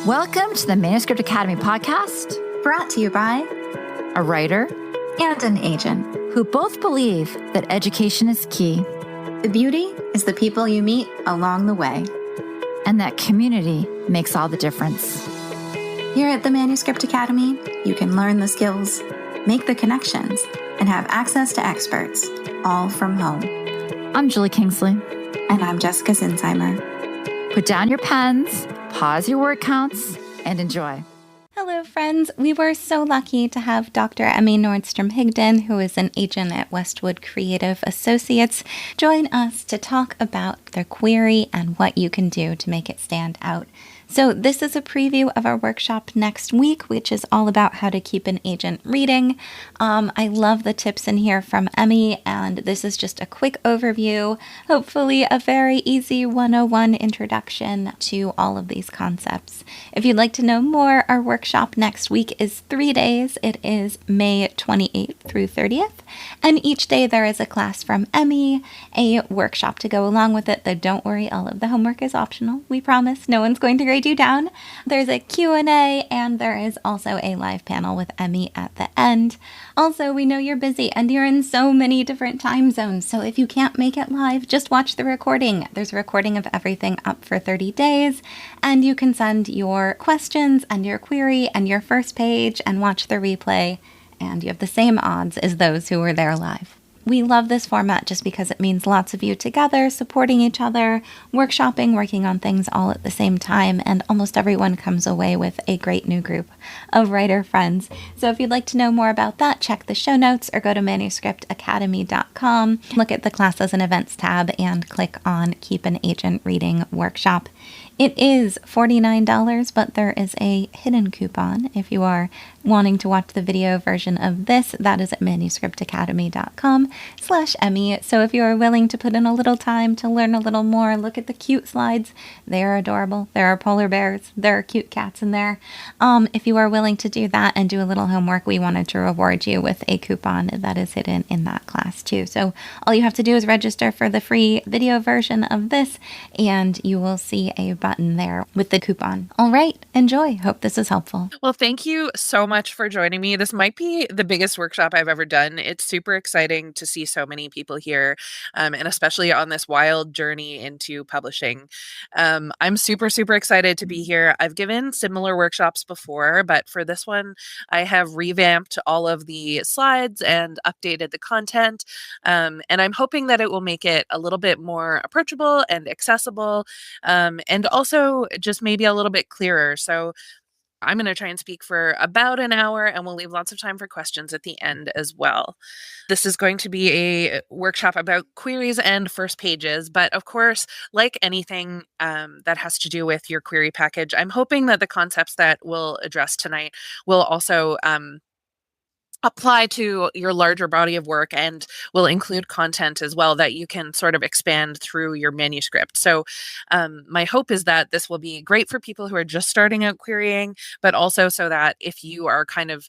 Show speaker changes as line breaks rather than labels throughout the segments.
Welcome to the Manuscript Academy podcast,
brought to you by
a writer
and an agent
who both believe that education is key.
The beauty is the people you meet along the way,
and that community makes all the difference.
Here at the Manuscript Academy, you can learn the skills, make the connections, and have access to experts, all from home.
I'm Julie Kingsley.
And I'm Jessica Sinsheimer.
Put down your pens, pause your word counts, and enjoy.
Hello, friends. We were so lucky to have Dr. Emmy Nordstrom Higdon, who is an agent at Westwood Creative Associates, join us to talk about their query and what you can do to make it stand out. So this is a preview of our workshop next week, which is all about how to keep an agent reading. I love the tips in here from Emmy, and this is just a quick overview, hopefully a very easy 101 introduction to all of these concepts. If you'd like to know more, our workshop next week is 3 days. It is May 28th through 30th, and each day there is a class from Emmy, a workshop to go along with it, though don't worry, all of the homework is optional. We promise no one's going to grade you down. There's a Q&A, and there is also a live panel with Emmy at the end. Also, we know you're busy and you're in so many different time zones, so if you can't make it live, just watch the recording. There's a recording of everything up for 30 days, and you can send your questions and your query and your first page and watch the replay, and you have the same odds as those who were there live. We love this format just because it means lots of you together, supporting each other, workshopping, working on things all at the same time, and almost everyone comes away with a great new group of writer friends. So if you'd like to know more about that, check the show notes or go to manuscriptacademy.com, look at the Classes and Events tab, and click on Keep an Agent Reading Workshop. It is $49, but there is a hidden coupon if you are wanting to watch the video version of this. That is at manuscriptacademy.com/Emmy. So if you are willing to put in a little time to learn a little more, look at the cute slides. They are adorable. There are polar bears. There are cute cats in there. If you are willing to do that and do a little homework, we wanted to reward you with a coupon that is hidden in that class too. So all you have to do is register for the free video version of this, and you will see a button there with the coupon. All right, enjoy. Hope this is helpful.
Well, thank you so much for joining me. This might be the biggest workshop I've ever done. It's super exciting to see so many people here, and especially on this wild journey into publishing. I'm super, super excited to be here. I've given similar workshops before, but for this one, I have revamped all of the slides and updated the content, and I'm hoping that it will make it a little bit more approachable and accessible, and also just maybe a little bit clearer. So I'm going to try and speak for about an hour, and we'll leave lots of time for questions at the end as well. This is going to be a workshop about queries and first pages, but of course, like anything that has to do with your query package, I'm hoping that the concepts that we'll address tonight will also apply to your larger body of work and will include content as well that you can sort of expand through your manuscript. So my hope is that this will be great for people who are just starting out querying, but also so that if you are kind of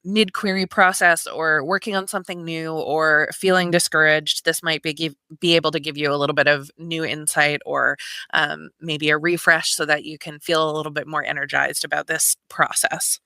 mid-query process or working on something new or feeling discouraged, this might be able to give you a little bit of new insight or maybe a refresh so that you can feel a little bit more energized about this process.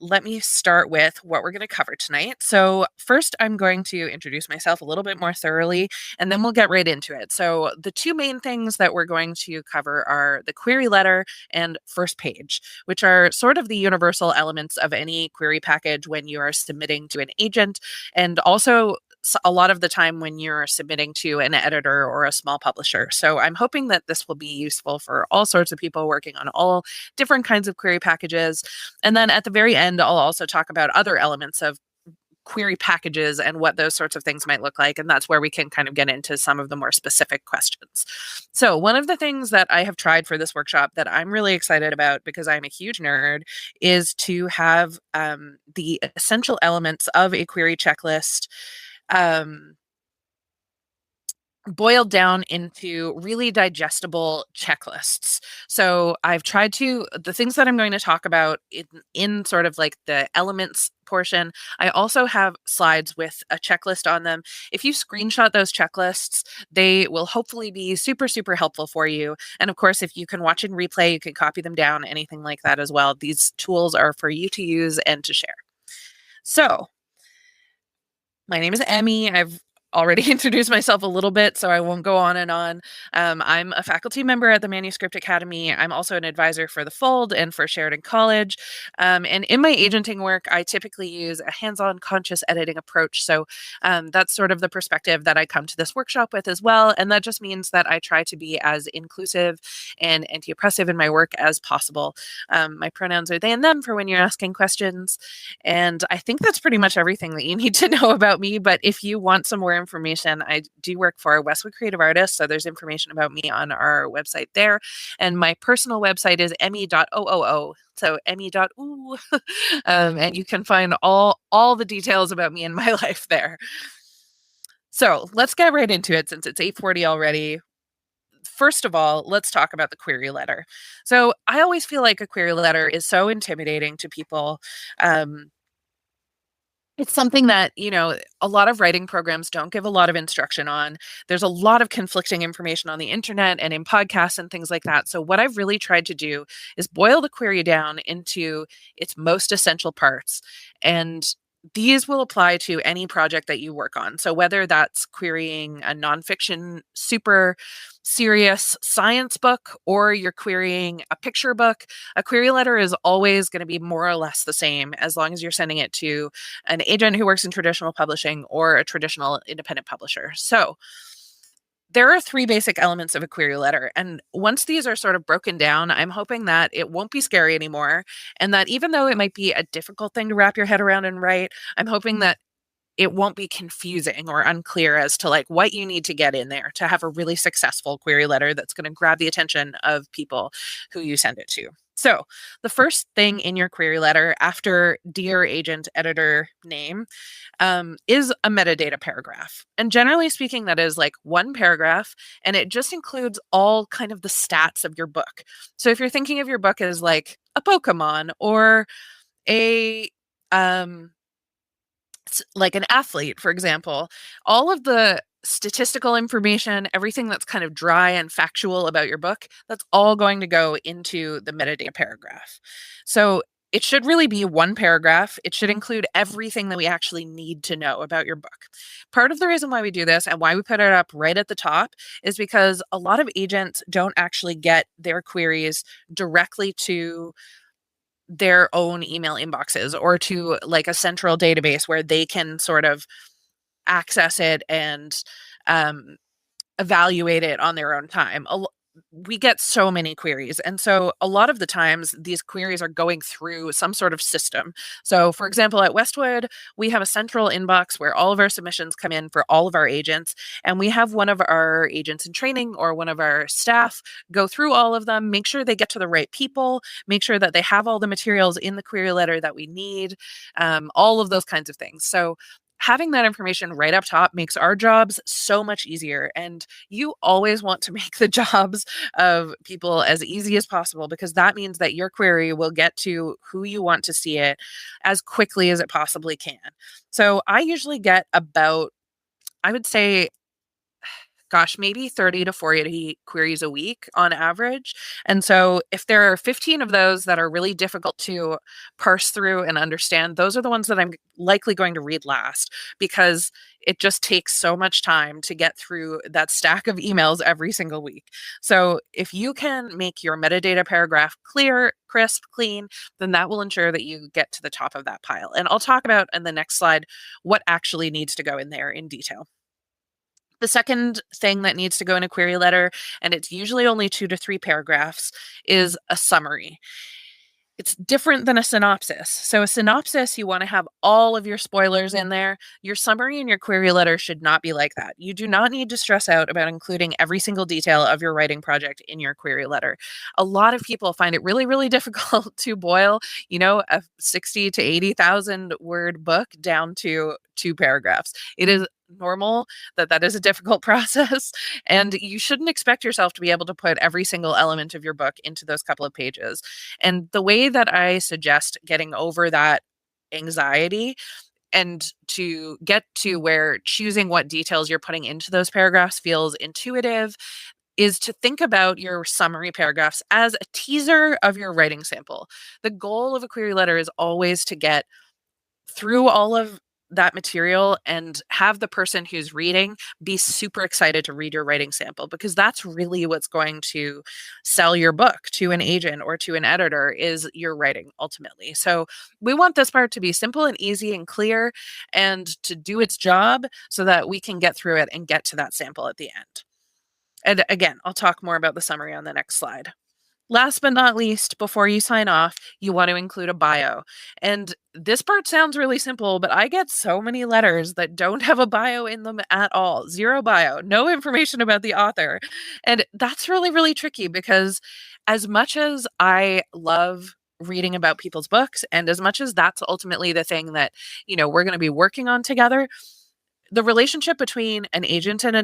Let me start with what we're going to cover tonight. So first, I'm going to introduce myself a little bit more thoroughly, and then we'll get right into it. So the two main things that we're going to cover are the query letter and first page, which are sort of the universal elements of any query package when you are submitting to an agent, and also a lot of the time when you're submitting to an editor or a small publisher. So I'm hoping that this will be useful for all sorts of people working on all different kinds of query packages. And then at the very end, I'll also talk about other elements of query packages and what those sorts of things might look like. And that's where we can kind of get into some of the more specific questions. So one of the things that I have tried for this workshop that I'm really excited about, because I'm a huge nerd, is to have the essential elements of a query checklist boiled down into really digestible checklists. So I've tried to, the things that I'm going to talk about in sort of like the elements portion, I also have slides with a checklist on them. If you screenshot those checklists, they will hopefully be super, super helpful for you. And of course, if you can watch and replay, you can copy them down, anything like that as well. These tools are for you to use and to share. So my name is Emmy. I've already introduced myself a little bit, so I won't go on and on. I'm a faculty member at the Manuscript Academy. I'm also an advisor for the Fold and for Sheridan College. And in my agenting work, I typically use a hands-on conscious editing approach. So that's sort of the perspective that I come to this workshop with as well. And that just means that I try to be as inclusive and anti-oppressive in my work as possible. My pronouns are they and them for when you're asking questions. And I think that's pretty much everything that you need to know about me. But if you want some more information, I do work for Westwood Creative Artists. So there's information about me on our website there. And my personal website is emmy.oo. So emmy.oo. And you can find all the details about me and my life there. So let's get right into it since it's 8:40 already. First of all, let's talk about the query letter. So I always feel like a query letter is so intimidating to people. It's something that, a lot of writing programs don't give a lot of instruction on. There's a lot of conflicting information on the internet and in podcasts and things like that. So what I've really tried to do is boil the query down into its most essential parts. And these will apply to any project that you work on. So whether that's querying a nonfiction, super serious science book, or you're querying a picture book, a query letter is always going to be more or less the same as long as you're sending it to an agent who works in traditional publishing or a traditional independent publisher. So there are 3 basic elements of a query letter. And once these are sort of broken down, I'm hoping that it won't be scary anymore. And that even though it might be a difficult thing to wrap your head around and write, I'm hoping that it won't be confusing or unclear as to like what you need to get in there to have a really successful query letter that's going to grab the attention of people who you send it to. So the first thing in your query letter after dear agent editor name is a metadata paragraph. And generally speaking, that is like one paragraph, and it just includes all kind of the stats of your book. So if you're thinking of your book as like a Pokemon or a like an athlete, for example, all of the statistical information, everything that's kind of dry and factual about your book, that's all going to go into the metadata paragraph. So it should really be one paragraph. It should include everything that we actually need to know about your book. Part of the reason why we do this and why we put it up right at the top is because a lot of agents don't actually get their queries directly to their own email inboxes or to like a central database where they can sort of access it and evaluate it on their own time. We get so many queries. And so a lot of the times these queries are going through some sort of system. So for example, at Westwood, we have a central inbox where all of our submissions come in for all of our agents. And we have one of our agents in training or one of our staff go through all of them, make sure they get to the right people, make sure that they have all the materials in the query letter that we need, all of those kinds of things. So having that information right up top makes our jobs so much easier. And you always want to make the jobs of people as easy as possible, because that means that your query will get to who you want to see it as quickly as it possibly can. So I usually get about, I would say, maybe 30 to 40 queries a week on average. And so if there are 15 of those that are really difficult to parse through and understand, those are the ones that I'm likely going to read last, because it just takes so much time to get through that stack of emails every single week. So if you can make your metadata paragraph clear, crisp, clean, then that will ensure that you get to the top of that pile. And I'll talk about in the next slide what actually needs to go in there in detail. The second thing that needs to go in a query letter, and it's usually only 2 to 3 paragraphs, is a summary. It's different than a synopsis. So a synopsis, you want to have all of your spoilers in there. Your summary in your query letter should not be like that. You do not need to stress out about including every single detail of your writing project in your query letter. A lot of people find it really, really difficult to boil, a 60 to 80,000 word book down to 2 paragraphs. It is normal that is a difficult process, and you shouldn't expect yourself to be able to put every single element of your book into those couple of pages. And the way that I suggest getting over that anxiety and to get to where choosing what details you're putting into those paragraphs feels intuitive is to think about your summary paragraphs as a teaser of your writing sample. The goal of a query letter is always to get through all of that material and have the person who's reading be super excited to read your writing sample, because that's really what's going to sell your book to an agent or to an editor, is your writing ultimately. So we want this part to be simple and easy and clear and to do its job so that we can get through it and get to that sample at the end. And again, I'll talk more about the summary on the next slide. Last but not least, before you sign off, you want to include a bio. And this part sounds really simple, but I get so many letters that don't have a bio in them at all. Zero bio, no information about the author. And that's really, really tricky, because as much as I love reading about people's books, and as much as that's ultimately the thing that, we're going to be working on together, the relationship between an agent and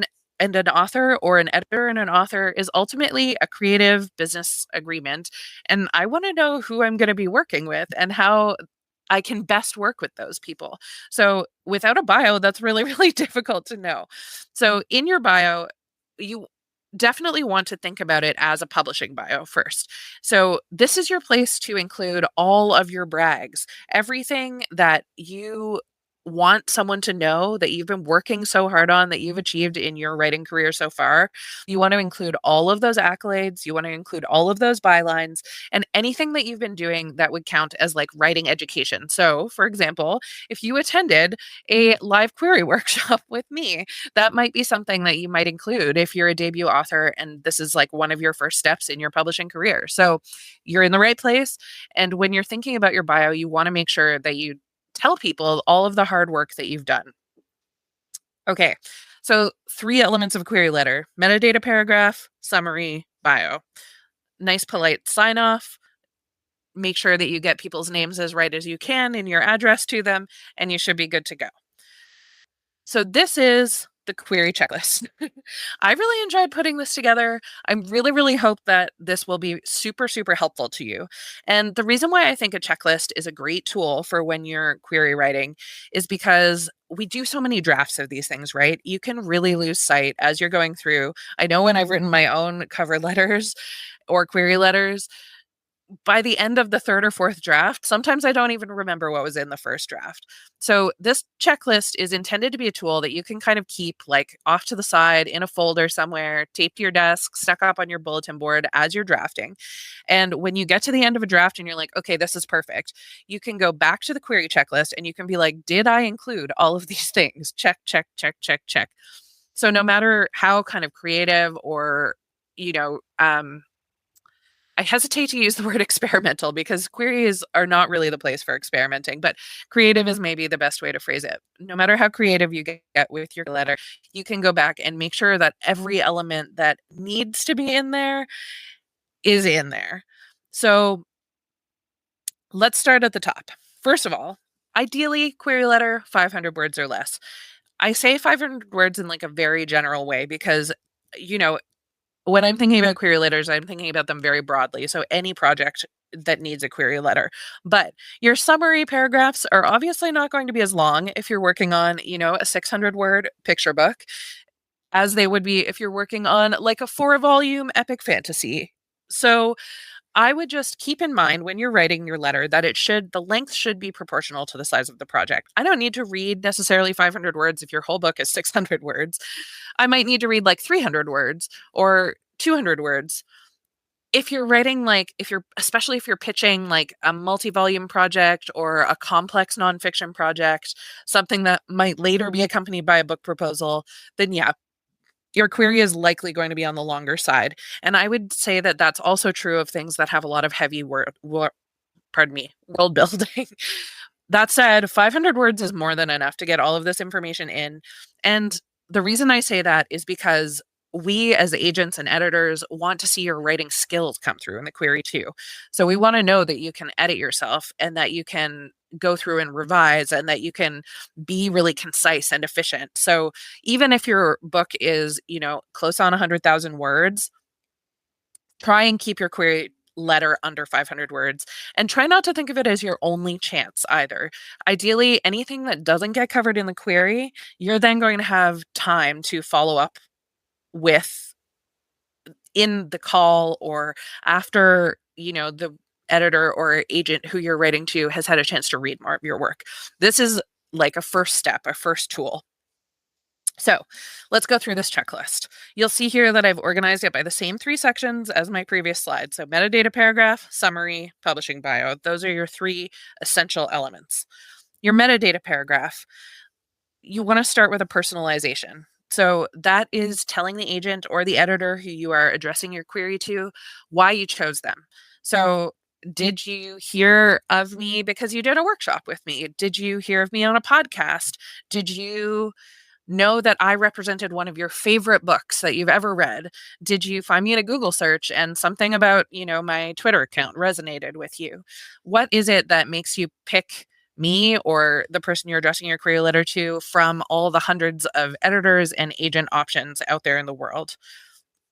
an author, or an editor and an author, is ultimately a creative business agreement. And I want to know who I'm going to be working with and how I can best work with those people. So without a bio, that's really, really difficult to know. So in your bio, you definitely want to think about it as a publishing bio first. So this is your place to include all of your brags, everything that you want someone to know that you've been working so hard on, that you've achieved in your writing career so far. You want to include all of those accolades. You want to include all of those bylines and anything that you've been doing that would count as like writing education. So, for example, if you attended a live query workshop with me, that might be something that you might include if you're a debut author and this is like one of your first steps in your publishing career. So you're in the right place. And when you're thinking about your bio, you want to make sure that you tell people all of the hard work that you've done. Okay, so 3 elements of a query letter: metadata paragraph, summary, bio. Nice polite sign off. Make sure that you get people's names as right as you can in your address to them, and you should be good to go. So this is the query checklist. I really enjoyed putting this together. I really, really hope that this will be super, super helpful to you. And the reason why I think a checklist is a great tool for when you're query writing is because we do so many drafts of these things, right? You can really lose sight as you're going through. I know when I've written my own cover letters or query letters, by the end of the 3rd or 4th draft, sometimes I don't even remember what was in the first draft. So this checklist is intended to be a tool that you can kind of keep like off to the side in a folder somewhere, taped to your desk, stuck up on your bulletin board as you're drafting. And when you get to the end of a draft and you're like, okay, this is perfect, you can go back to the query checklist and you can be like, did I include all of these things? Check, check, check, check, check. So no matter how kind of creative or, I hesitate to use the word experimental because queries are not really the place for experimenting, but creative is maybe the best way to phrase it. No matter how creative you get with your letter, you can go back and make sure that every element that needs to be in there is in there. So let's start at the top. First of all, ideally, query letter, 500 words or less. I say 500 words in like a very general way because, when I'm thinking about query letters, I'm thinking about them very broadly. So any project that needs a query letter. But your summary paragraphs are obviously not going to be as long if you're working on, a 600-word picture book as they would be if you're working on like a 4-volume epic fantasy. So I would just keep in mind when you're writing your letter that the length should be proportional to the size of the project. I don't need to read necessarily 500 words if your whole book is 600 words. I might need to read like 300 words or 200 words. If you're writing especially if you're pitching like a multi-volume project or a complex nonfiction project, something that might later be accompanied by a book proposal, then yeah, your query is likely going to be on the longer side. And I would say that that's also true of things that have a lot of heavy world building. That said, 500 words is more than enough to get all of this information in. And the reason I say that is because we as agents and editors want to see your writing skills come through in the query too. So we want to know that you can edit yourself and that you can go through and revise and that you can be really concise and efficient. So even if your book is, close on 100,000 words, try and keep your query letter under 500 words, and try not to think of it as your only chance either. Ideally, anything that doesn't get covered in the query, you're then going to have time to follow up with in the call or after, the editor or agent who you're writing to has had a chance to read more of your work. This is like a first step, a first tool. So let's go through this checklist. You'll see here that I've organized it by the same 3 sections as my previous slide. So metadata paragraph, summary, publishing bio. Those are your 3 essential elements. Your metadata paragraph, you want to start with a personalization. So that is telling the agent or the editor who you are addressing your query to why you chose them. So did you hear of me because you did a workshop with me? Did you hear of me on a podcast? Did you know that I represented one of your favorite books that you've ever read? Did you find me in a Google search and something about, my Twitter account resonated with you? What is it that makes you pick me or the person you're addressing your query letter to from all the hundreds of editors and agent options out there in the world?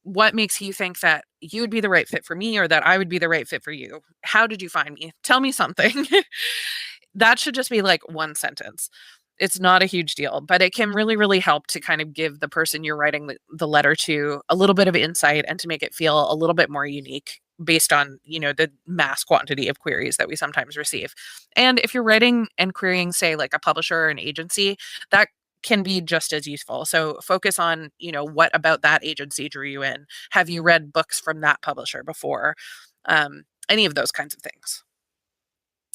What makes you think that you would be the right fit for me or that I would be the right fit for you? How did you find me? Tell me something. That should just be like 1 sentence. It's not a huge deal, but it can really, really help to kind of give the person you're writing the letter to a little bit of insight and to make it feel a little bit more unique based on, the mass quantity of queries that we sometimes receive. And if you're writing and querying, say, like a publisher or an agency, that can be just as useful. So focus on, what about that agency drew you in? Have you read books from that publisher before? Any of those kinds of things.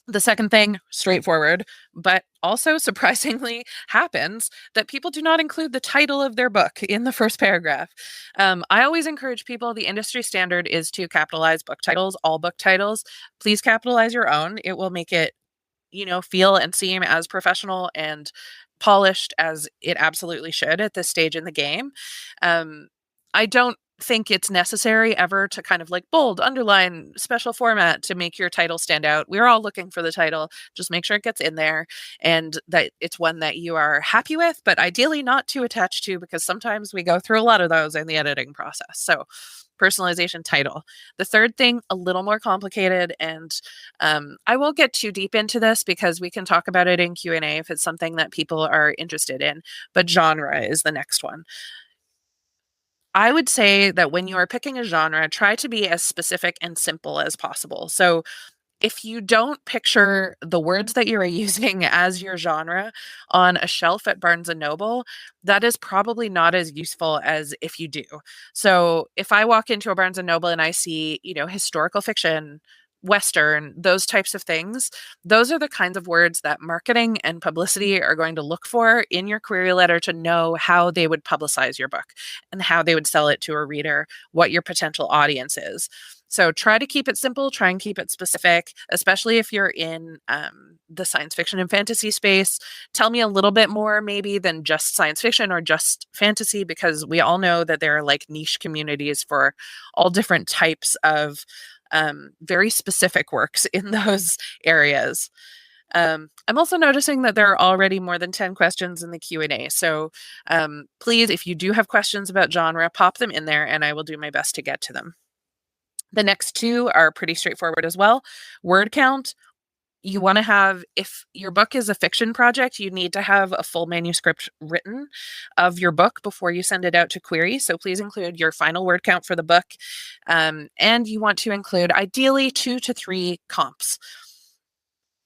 The second thing, straightforward, but also surprisingly happens, that people do not include the title of their book in the first paragraph. I always encourage people, the industry standard is to capitalize book titles, all book titles. Please capitalize your own. It will make it, feel and seem as professional and polished as it absolutely should at this stage in the game. I don't think it's necessary ever to kind of like bold, underline, special format to make your title stand out. We're all looking for the title. Just make sure it gets in there and that it's one that you are happy with, but ideally not too attached to, because sometimes we go through a lot of those in the editing process. So personalization, title. The third thing, a little more complicated, and I won't get too deep into this because we can talk about it in Q&A if it's something that people are interested in, but genre is the next one. I would say that when you are picking a genre, try to be as specific and simple as possible. So if you don't picture the words that you're using as your genre on a shelf at Barnes & Noble, that is probably not as useful as if you do. So if I walk into a Barnes & Noble and I see, historical fiction, Western, those types of things, those are the kinds of words that marketing and publicity are going to look for in your query letter to know how they would publicize your book and how they would sell it to a reader, what your potential audience is. So try to keep it simple, try and keep it specific, especially if you're in the science fiction and fantasy space. Tell me a little bit more maybe than just science fiction or just fantasy, because we all know that there are like niche communities for all different types of very specific works in those areas. I'm also noticing that there are already more than 10 questions in the Q&A. So please, if you do have questions about genre, pop them in there and I will do my best to get to them. The next 2 are pretty straightforward as well. Word count. You want to have, if your book is a fiction project, you need to have a full manuscript written of your book before you send it out to query. So please include your final word count for the book. And you want to include ideally 2 to 3 comps.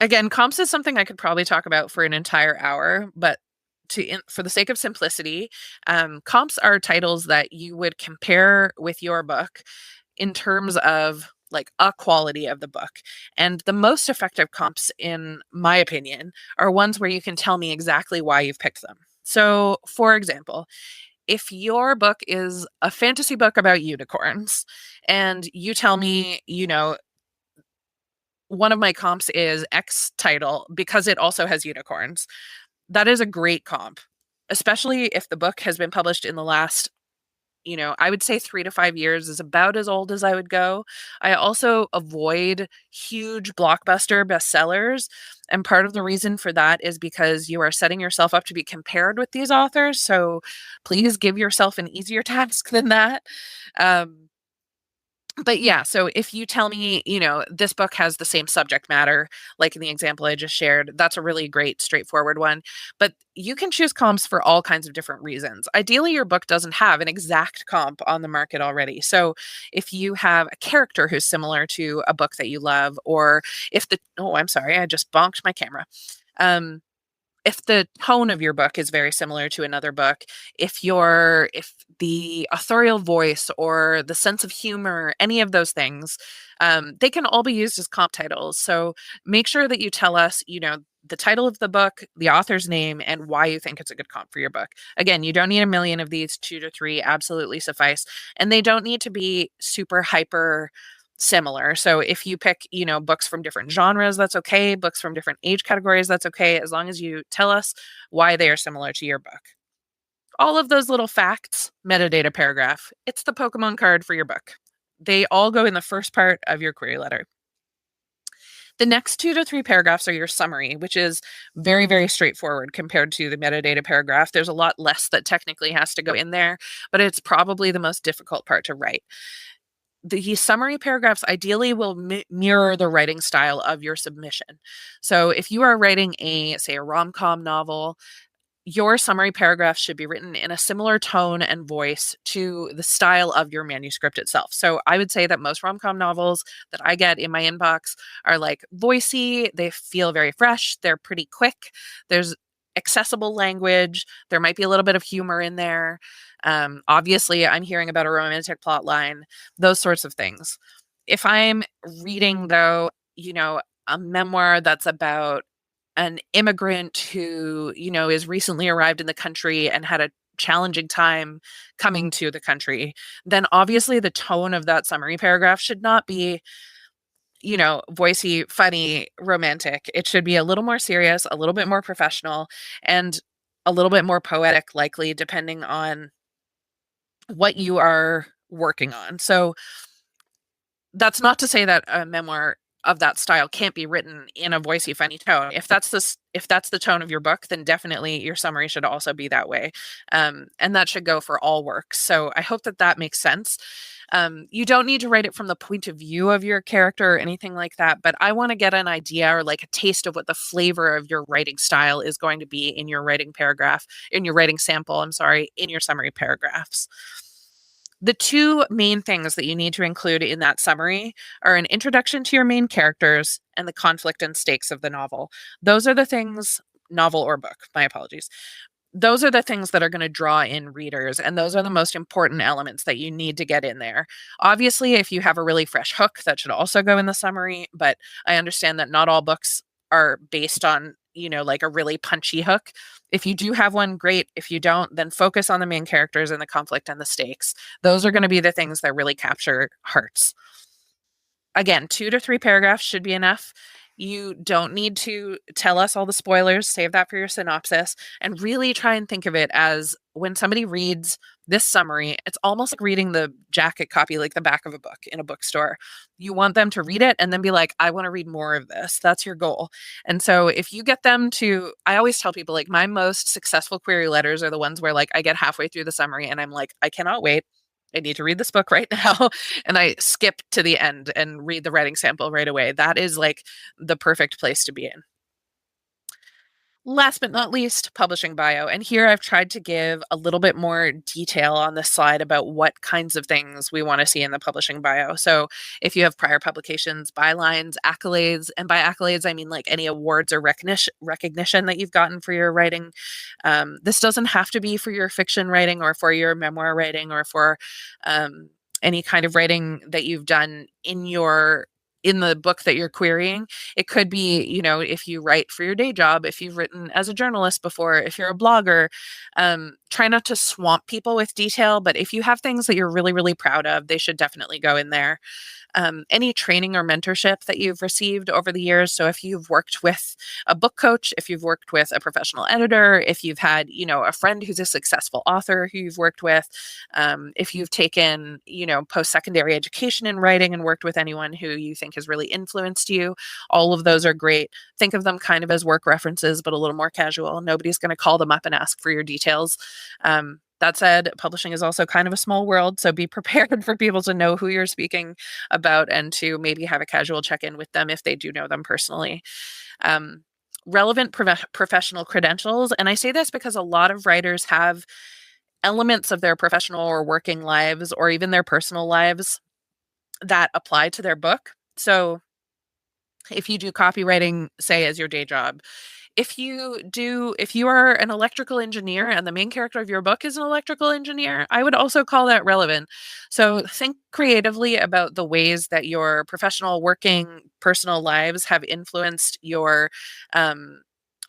Again, comps is something I could probably talk about for an entire hour, but for the sake of simplicity, comps are titles that you would compare with your book in terms of like a quality of the book. And the most effective comps, in my opinion, are ones where you can tell me exactly why you've picked them. So, for example, if your book is a fantasy book about unicorns and you tell me, one of my comps is X title because it also has unicorns, that is a great comp, especially if the book has been published in the last I would say 3 to 5 years is about as old as I would go. I also avoid huge blockbuster bestsellers. And part of the reason for that is because you are setting yourself up to be compared with these authors. So please give yourself an easier task than that. Um, but yeah, so if you tell me, this book has the same subject matter, like in the example I just shared, that's a really great, straightforward one. But you can choose comps for all kinds of different reasons. Ideally, your book doesn't have an exact comp on the market already. So if you have a character who's similar to a book that you love, or I'm sorry, I just bonked my camera. If the tone of your book is very similar to another book, if the authorial voice or the sense of humor, any of those things, they can all be used as comp titles. So make sure that you tell us, the title of the book, the author's name, and why you think it's a good comp for your book. Again, you don't need a million of these. 2 to 3 absolutely suffice. And they don't need to be super hyper similar. So if you pick, books from different genres, that's okay. Books from different age categories, that's okay, as long as you tell us why they are similar to your book. All of those little facts, metadata paragraph, it's the Pokemon card for your book. They all go in the first part of your query letter. The next 2 to 3 paragraphs are your summary, which is very, very straightforward compared to the metadata paragraph. There's a lot less that technically has to go in there, but it's probably the most difficult part to write. The summary paragraphs ideally will mirror the writing style of your submission. So if you are writing say a rom-com novel, your summary paragraph should be written in a similar tone and voice to the style of your manuscript itself. So I would say that most rom-com novels that I get in my inbox are like voicey, they feel very fresh, they're pretty quick, there's accessible language, there might be a little bit of humor in there. Obviously, I'm hearing about a romantic plot line, those sorts of things. If I'm reading, though, a memoir that's about an immigrant who, is recently arrived in the country and had a challenging time coming to the country, then obviously the tone of that summary paragraph should not be, voicey, funny, romantic. It should be a little more serious, a little bit more professional, and a little bit more poetic, likely, depending on what you are working on. So that's not to say that a memoir of that style can't be written in a voicey, funny tone. If that's the tone of your book, then definitely your summary should also be that way. And that should go for all works. So I hope that makes sense. You don't need to write it from the point of view of your character or anything like that, but I want to get an idea or like a taste of what the flavor of your writing style is going to be in your writing sample, in your summary paragraphs. The 2 main things that you need to include in that summary are an introduction to your main characters and the conflict and stakes of the novel. Those are the things, novel or book, my apologies. Those are the things that are going to draw in readers, and those are the most important elements that you need to get in there. Obviously, if you have a really fresh hook, that should also go in the summary, but I understand that not all books are based on, like a really punchy hook. If you do have one, great. If you don't, then focus on the main characters and the conflict and the stakes. Those are going to be the things that really capture hearts. Again, 2 to 3 paragraphs should be enough. You don't need to tell us all the spoilers. Save that for your synopsis, and really try and think of it as when somebody reads this summary, it's almost like reading the jacket copy, like the back of a book in a bookstore. You want them to read it and then be like, I want to read more of this. That's your goal. And so if you get them to, I always tell people, like, my most successful query letters are the ones where, like, I get halfway through the summary and I'm like, I cannot wait. I need to read this book right now. And I skip to the end and read the writing sample right away. That is like the perfect place to be in. Last but not least, publishing bio. And here I've tried to give a little bit more detail on this slide about what kinds of things we want to see in the publishing bio. So if you have prior publications, bylines, accolades, and by accolades, I mean like any awards or recognition that you've gotten for your writing. This doesn't have to be for your fiction writing or for your memoir writing or for any kind of writing that you've done in the book that you're querying. It could be, if you write for your day job, if you've written as a journalist before, if you're a blogger, try not to swamp people with detail. But if you have things that you're really, really proud of, they should definitely go in there. any training or mentorship that you've received over the years. So if you've worked with a book coach, if you've worked with a professional editor, if you've had, a friend who's a successful author who you've worked with, if you've taken, post-secondary education in writing and worked with anyone who you think has really influenced you, all of those are great. Think of them kind of as work references, but a little more casual. Nobody's going to call them up and ask for your details. That said, publishing is also kind of a small world, so be prepared for people to know who you're speaking about and to maybe have a casual check-in with them if they do know them personally. Relevant professional credentials, and I say this because a lot of writers have elements of their professional or working lives or even their personal lives that apply to their book. So if you do copywriting, say, as your day job, if you are an electrical engineer and the main character of your book is an electrical engineer, I would also call that relevant. So think creatively about the ways that your professional, working, personal lives have influenced your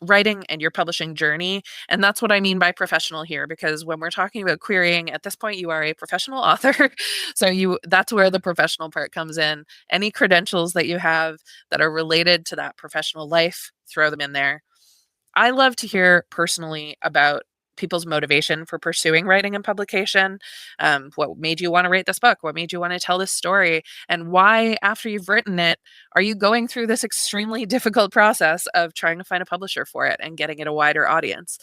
writing and your publishing journey. And that's what I mean by professional here, because when we're talking about querying, at this point, you are a professional author. So that's where the professional part comes in. Any credentials that you have that are related to that professional life, throw them in there. I love to hear personally about people's motivation for pursuing writing and publication. What made you want to write this book? What made you want to tell this story? And why, after you've written it, are you going through this extremely difficult process of trying to find a publisher for it and getting it a wider audience?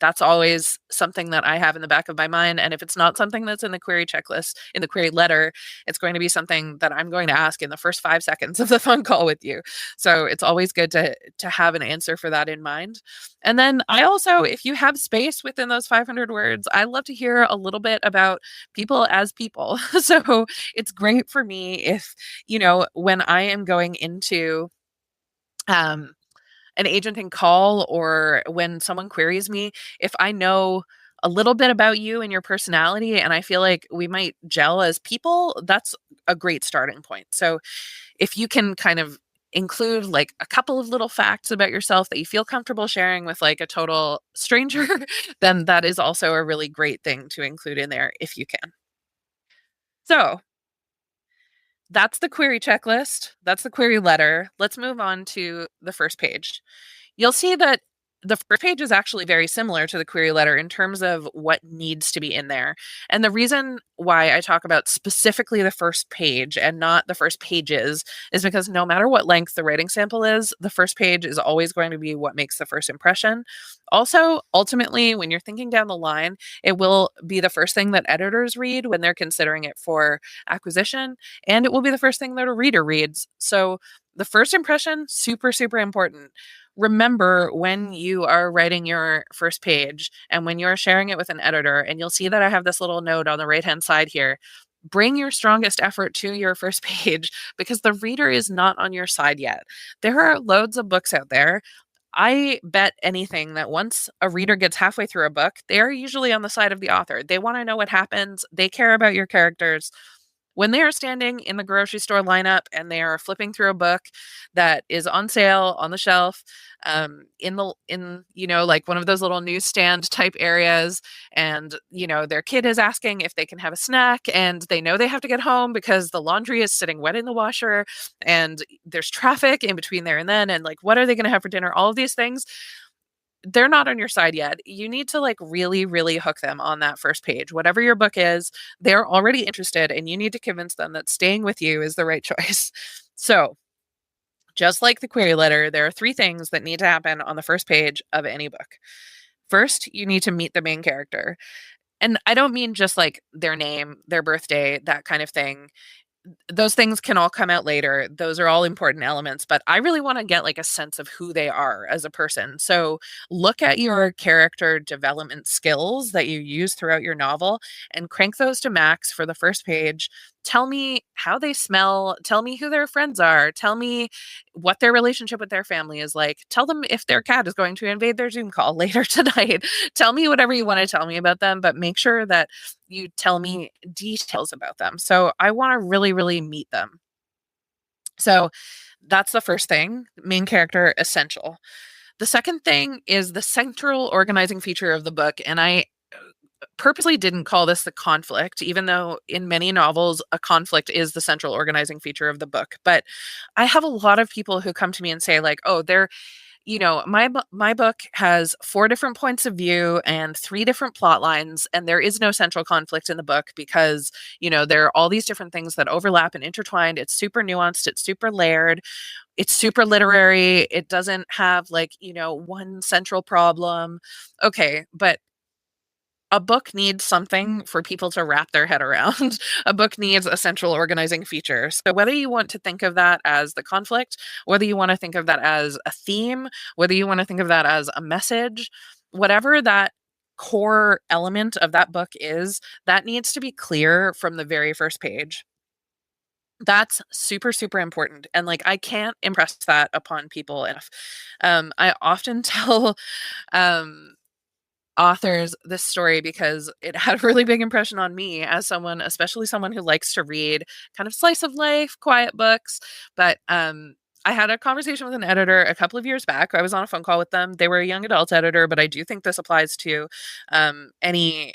That's always something that I have in the back of my mind. And if it's not something that's in the query checklist, in the query letter, it's going to be something that I'm going to ask in the first 5 seconds of the phone call with you. So it's always good to have an answer for that in mind. And then I also, if you have space within those 500 words, I love to hear a little bit about people as people. So it's great for me if, when I am going into an agenting call or when someone queries me, if I know a little bit about you and your personality and I feel like we might gel as people, that's a great starting point. So if you can kind of include like a couple of little facts about yourself that you feel comfortable sharing with like a total stranger, then that is also a really great thing to include in there if you can. So that's the query checklist. That's the query letter. Let's move on to the first page. You'll see that the first page is actually very similar to the query letter in terms of what needs to be in there. And the reason why I talk about specifically the first page and not the first pages is because no matter what length the writing sample is, the first page is always going to be what makes the first impression. Also, ultimately, when you're thinking down the line, it will be the first thing that editors read when they're considering it for acquisition, and it will be the first thing that a reader reads. So the first impression, super, super important. Remember when you are writing your first page and when you're sharing it with an editor, and you'll see that I have this little note on the right-hand side here, bring your strongest effort to your first page because the reader is not on your side yet. There are loads of books out there. I bet anything that once a reader gets halfway through a book, they're usually on the side of the author. They want to know what happens. They care about your characters. When they are standing in the grocery store lineup and they are flipping through a book that is on sale on the shelf, in like one of those little newsstand type areas, and their kid is asking if they can have a snack, and they know they have to get home because the laundry is sitting wet in the washer, and there's traffic in between there and then, and like what are they going to have for dinner? All of these things, they're not on your side yet. You need to like really, really hook them on that first page. Whatever your book is, they're already interested and you need to convince them that staying with you is the right choice. So just like the query letter, there are 3 things that need to happen on the first page of any book. First, you need to meet the main character. And I don't mean just like their name, their birthday, that kind of thing. Those things can all come out later. Those are all important elements, but I really want to get like a sense of who they are as a person. So look at your character development skills that you use throughout your novel and crank those to max for the first page. Tell me how they smell. Tell me who their friends are. Tell me what their relationship with their family is like. Tell them if their cat is going to invade their Zoom call later tonight. Tell me whatever you want to tell me about them, but make sure that you tell me details about them. So I want to really, really meet them. So that's the first thing, main character, essential. The second thing is the central organizing feature of the book. And I purposely didn't call this the conflict, even though in many novels, a conflict is the central organizing feature of the book. But I have a lot of people who come to me and say like, oh, my book has 4 different points of view and 3 different plot lines, and there is no central conflict in the book because, there are all these different things that overlap and intertwined. It's super nuanced. It's super layered. It's super literary. It doesn't have one central problem. Okay, but a book needs something for people to wrap their head around. A book needs a central organizing feature. So whether you want to think of that as the conflict, whether you want to think of that as a theme, whether you want to think of that as a message, whatever that core element of that book is, that needs to be clear from the very first page. That's super, super important. And I can't impress that upon people enough. I often tell authors this story because it had a really big impression on me as someone, especially someone who likes to read kind of slice of life, quiet books. But I had a conversation with an editor a couple of years back. I was on a phone call with them. They were a young adult editor, but I do think this applies to any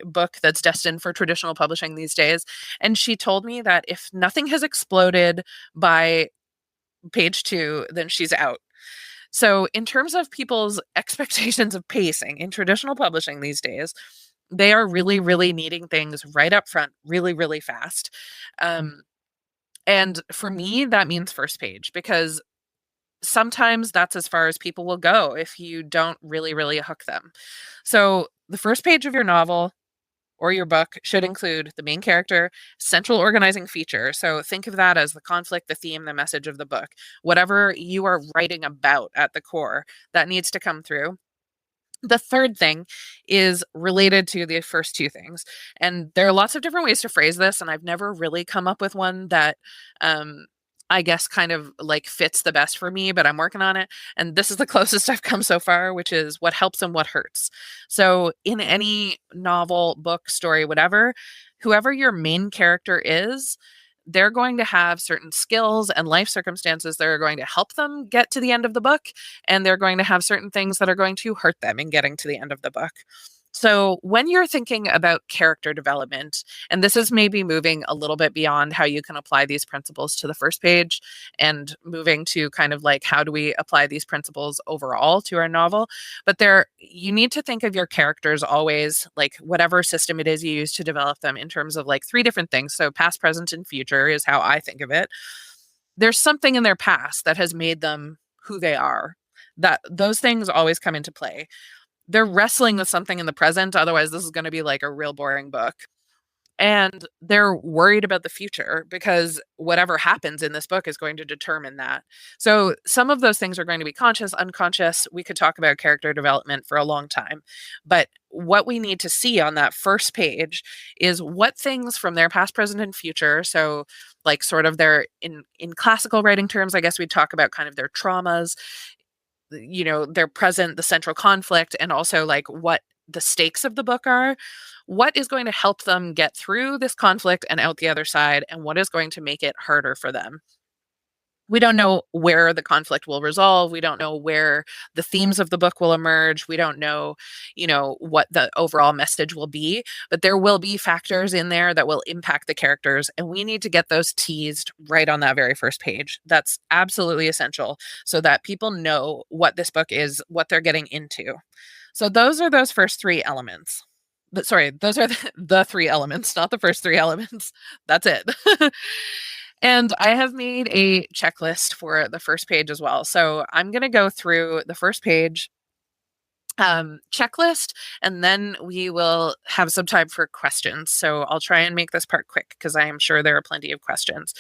book that's destined for traditional publishing these days. And she told me that if nothing has exploded by page 2, then she's out. So in terms of people's expectations of pacing in traditional publishing these days, they are really, really needing things right up front, really, really fast. And for me, that means first page, because sometimes that's as far as people will go if you don't really, really hook them. So the first page of your novel or your book should include the main character, central organizing feature. So think of that as the conflict, the theme, the message of the book. Whatever you are writing about at the core, that needs to come through. The third thing is related to the first 2 things. And there are lots of different ways to phrase this, and I've never really come up with one that I guess kind of fits the best for me, but I'm working on it. And this is the closest I've come so far, which is what helps and what hurts. So in any novel, book, story, whatever, whoever your main character is, they're going to have certain skills and life circumstances that are going to help them get to the end of the book. And they're going to have certain things that are going to hurt them in getting to the end of the book. So when you're thinking about character development, and this is maybe moving a little bit beyond how you can apply these principles to the first page and moving to kind of how do we apply these principles overall to our novel, but you need to think of your characters always whatever system it is you use to develop them in terms of 3 different things. So past, present, and future is how I think of it. There's something in their past that has made them who they are. That those things always come into play. They're wrestling with something in the present. Otherwise, this is going to be a real boring book. And they're worried about the future because whatever happens in this book is going to determine that. So some of those things are going to be conscious, unconscious. We could talk about character development for a long time. But what we need to see on that first page is what things from their past, present, and future. So sort of their, in classical writing terms, I guess we'd talk about kind of their traumas, their present, the central conflict, and also what the stakes of the book are. What is going to help them get through this conflict and out the other side, and what is going to make it harder for them? We don't know where the conflict will resolve. We don't know where the themes of the book will emerge. We don't know, what the overall message will be, but there will be factors in there that will impact the characters. And we need to get those teased right on that very first page. That's absolutely essential so that people know what this book is, what they're getting into. So those are those first 3 elements. Those are the 3 elements, not the first 3 elements. That's it. And I have made a checklist for the first page as well. So I'm going to go through the first page checklist, and then we will have some time for questions. So I'll try and make this part quick because I am sure there are plenty of questions.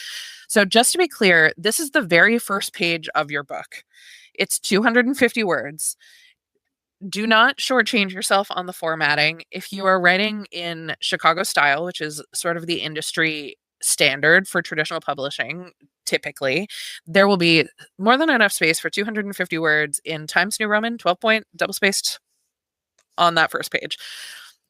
So just to be clear, this is the very first page of your book. It's 250 words. Do not shortchange yourself on the formatting. If you are writing in Chicago style, which is sort of the industry standard for traditional publishing, typically, there will be more than enough space for 250 words in Times New Roman, 12-point, double-spaced on that first page.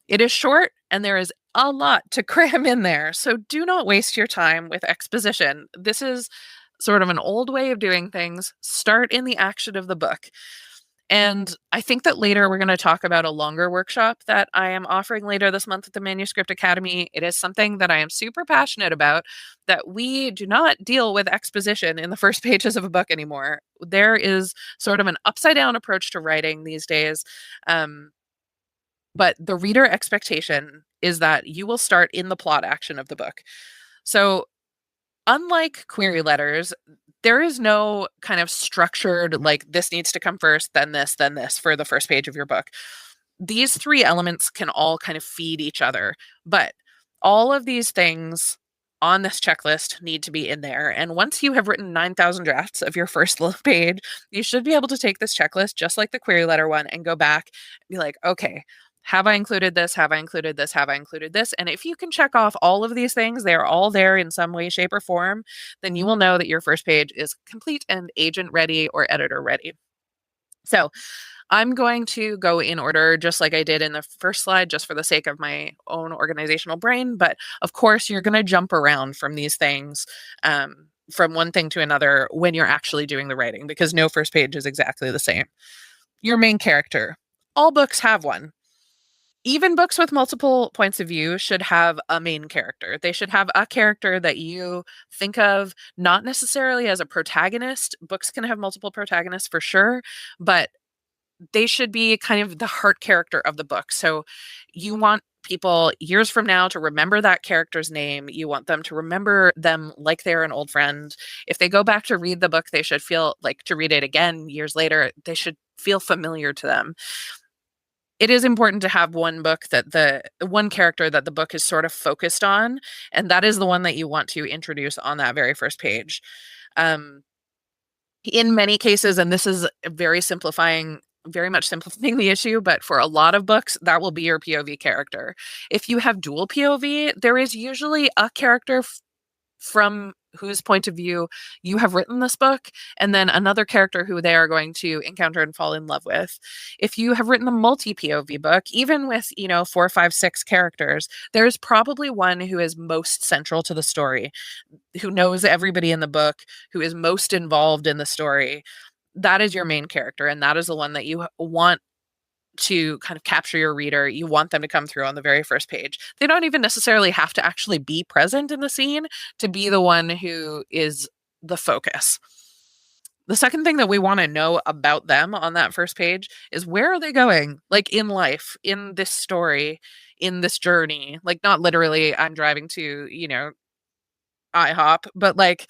It is short, and there is a lot to cram in there, so do not waste your time with exposition. This is sort of an old way of doing things. Start in the action of the book. And I think that later we're going to talk about a longer workshop that I am offering later this month at the Manuscript Academy. It is something that I am super passionate about, that we do not deal with exposition in the first pages of a book anymore. There is sort of an upside down approach to writing these days. But the reader expectation is that you will start in the plot action of the book. So unlike query letters, there is no kind of structured, like, this needs to come first, then this for the first page of your book. These three elements can all kind of feed each other, but all of these things on this checklist need to be in there. And once you have written 9,000 drafts of your first little page, you should be able to take this checklist, just like the query letter one, and go back and be like, okay, have I included this? Have I included this? Have I included this? And if you can check off all of these things, they're all there in some way, shape, or form, then you will know that your first page is complete and agent ready or editor ready. So I'm going to go in order just like I did in the first slide, just for the sake of my own organizational brain. But of course, you're going to jump around from these things, from one thing to another when you're actually doing the writing, because no first page is exactly the same. Your main character. All books have one. Even books with multiple points of view should have a main character. They should have a character that you think of not necessarily as a protagonist. Books can have multiple protagonists for sure, but they should be kind of the heart character of the book. So you want people years from now to remember that character's name. You want them to remember them like they're an old friend. If they go back to read the book, they should feel like, to read it again years later, they should feel familiar to them. It is important to have one book that the one character that the book is sort of focused on, and that is the one that you want to introduce on that very first page. In many cases, and this is very much simplifying the issue, but for a lot of books, that will be your POV character. If you have dual POV, there is usually a character from whose point of view you have written this book, and then another character who they are going to encounter and fall in love with. If you have written a multi-POV book, even with, 4, 5, 6 characters, there's probably one who is most central to the story, who knows everybody in the book, who is most involved in the story. That is your main character, and that is the one that you want to kind of capture your reader. You want them to come through on the very first page. They don't even necessarily have to actually be present in the scene to be the one who is the focus. The second thing that we want to know about them on that first page is, where are they going? Like, in life, in this story, in this journey. Like, not literally, I'm driving to, IHOP, but like,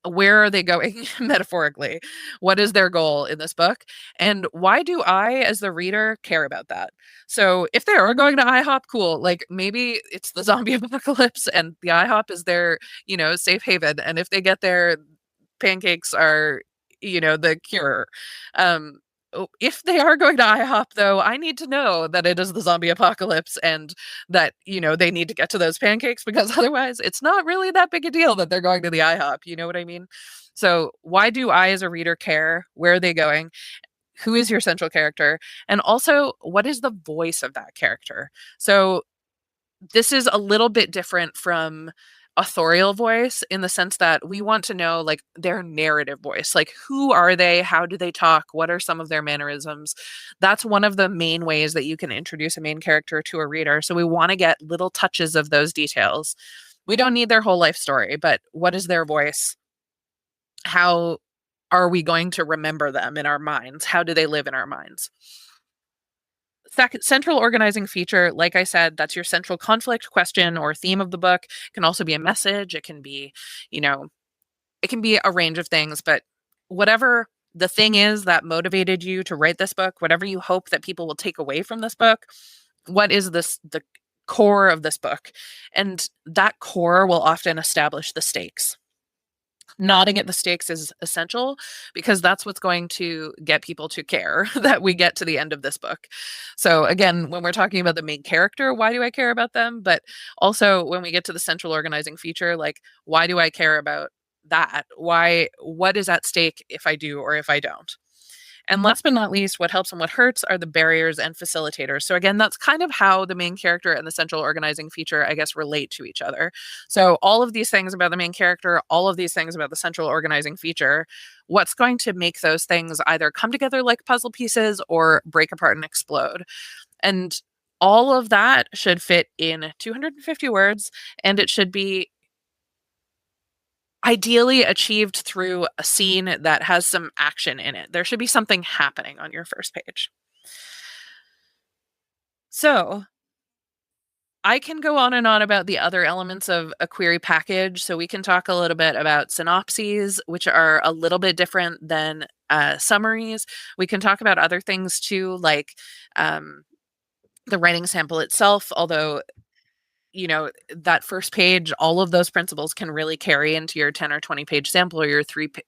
where are they going metaphorically? What is their goal in this book? And why do I, as the reader, care about that? So if they are going to IHOP, cool. Like, maybe it's the zombie apocalypse and the IHOP is their, safe haven. And if they get there, pancakes are, the cure. If they are going to IHOP, though, I need to know that it is the zombie apocalypse and that, they need to get to those pancakes, because otherwise it's not really that big a deal that they're going to the IHOP. You know what I mean? So why do I, as a reader, care? Where are they going? Who is your central character? And also, what is the voice of that character? So this is a little bit different from authorial voice, in the sense that we want to know, like, their narrative voice. Like, who are they? How do they talk? What are some of their mannerisms? That's one of the main ways that you can introduce a main character to a reader. So we want to get little touches of those details. We don't need their whole life story, but what is their voice? How are we going to remember them in our minds? How do they live in our minds? Second, central organizing feature, like I said, that's your central conflict, question, or theme of the book. It can also be a message. It can be, it can be a range of things, but whatever the thing is that motivated you to write this book, whatever you hope that people will take away from this book, what is the core of this book? And that core will often establish the stakes. Nodding at the stakes is essential, because that's what's going to get people to care that we get to the end of this book. So again, when we're talking about the main character, why do I care about them? But also when we get to the central organizing feature, like, why do I care about that? What is at stake if I do or if I don't? And last but not least, what helps and what hurts are the barriers and facilitators. So again, that's kind of how the main character and the central organizing feature, I guess, relate to each other. So all of these things about the main character, all of these things about the central organizing feature, what's going to make those things either come together like puzzle pieces or break apart and explode? And all of that should fit in 250 words, and it should be ideally achieved through a scene that has some action in it. There should be something happening on your first page. So I can go on and on about the other elements of a query package. So we can talk a little bit about synopses, which are a little bit different than summaries. We can talk about other things too, like the writing sample itself, although that first page, all of those principles can really carry into your 10 or 20 page sample or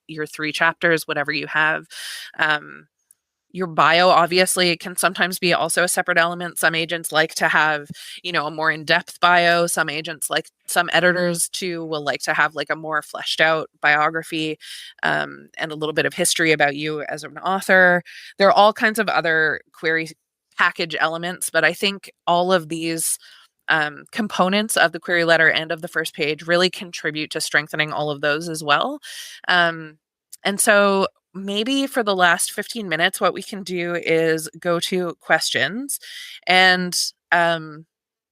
your three chapters, whatever you have. Your bio obviously can sometimes be also a separate element. Some agents like to have, a more in-depth bio. Some editors too will like to have like a more fleshed out biography, and a little bit of history about you as an author. There are all kinds of other query package elements, but I think all of these components of the query letter and of the first page really contribute to strengthening all of those as well. And so maybe for the last 15 minutes, what we can do is go to questions, and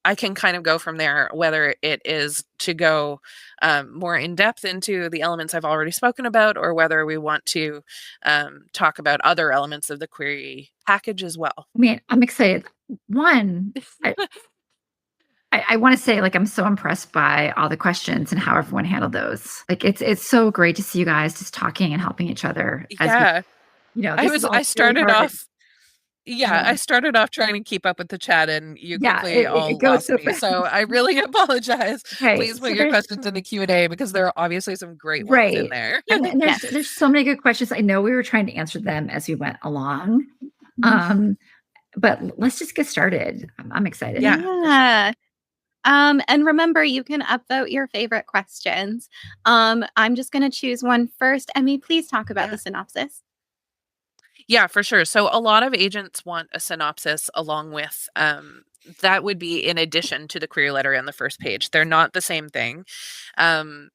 I can kind of go from there, whether it is to go more in depth into the elements I've already spoken about, or whether we want to talk about other elements of the query package as well.
I mean, I'm excited. One, I want to say, like, I'm so impressed by all the questions and how everyone handled those. Like, it's so great to see you guys just talking and helping each other.
Yeah.
I started
off. Yeah, I started off trying to keep up with the chat, and you quickly
it
all
goes
lost
so
me.
fast.
So I really apologize.
Okay,
Please
so
put your questions in the Q&A, because there are obviously some great ones in there.
And there's so many good questions. I know we were trying to answer them as we went along. But let's just get started. I'm excited.
Yeah. And remember, you can upvote your favorite questions. I'm just going to choose one first. Emmy, please talk about the synopsis.
Yeah, for sure. So a lot of agents want a synopsis along with, that would be in addition to the query letter and the first page. They're not the same thing. The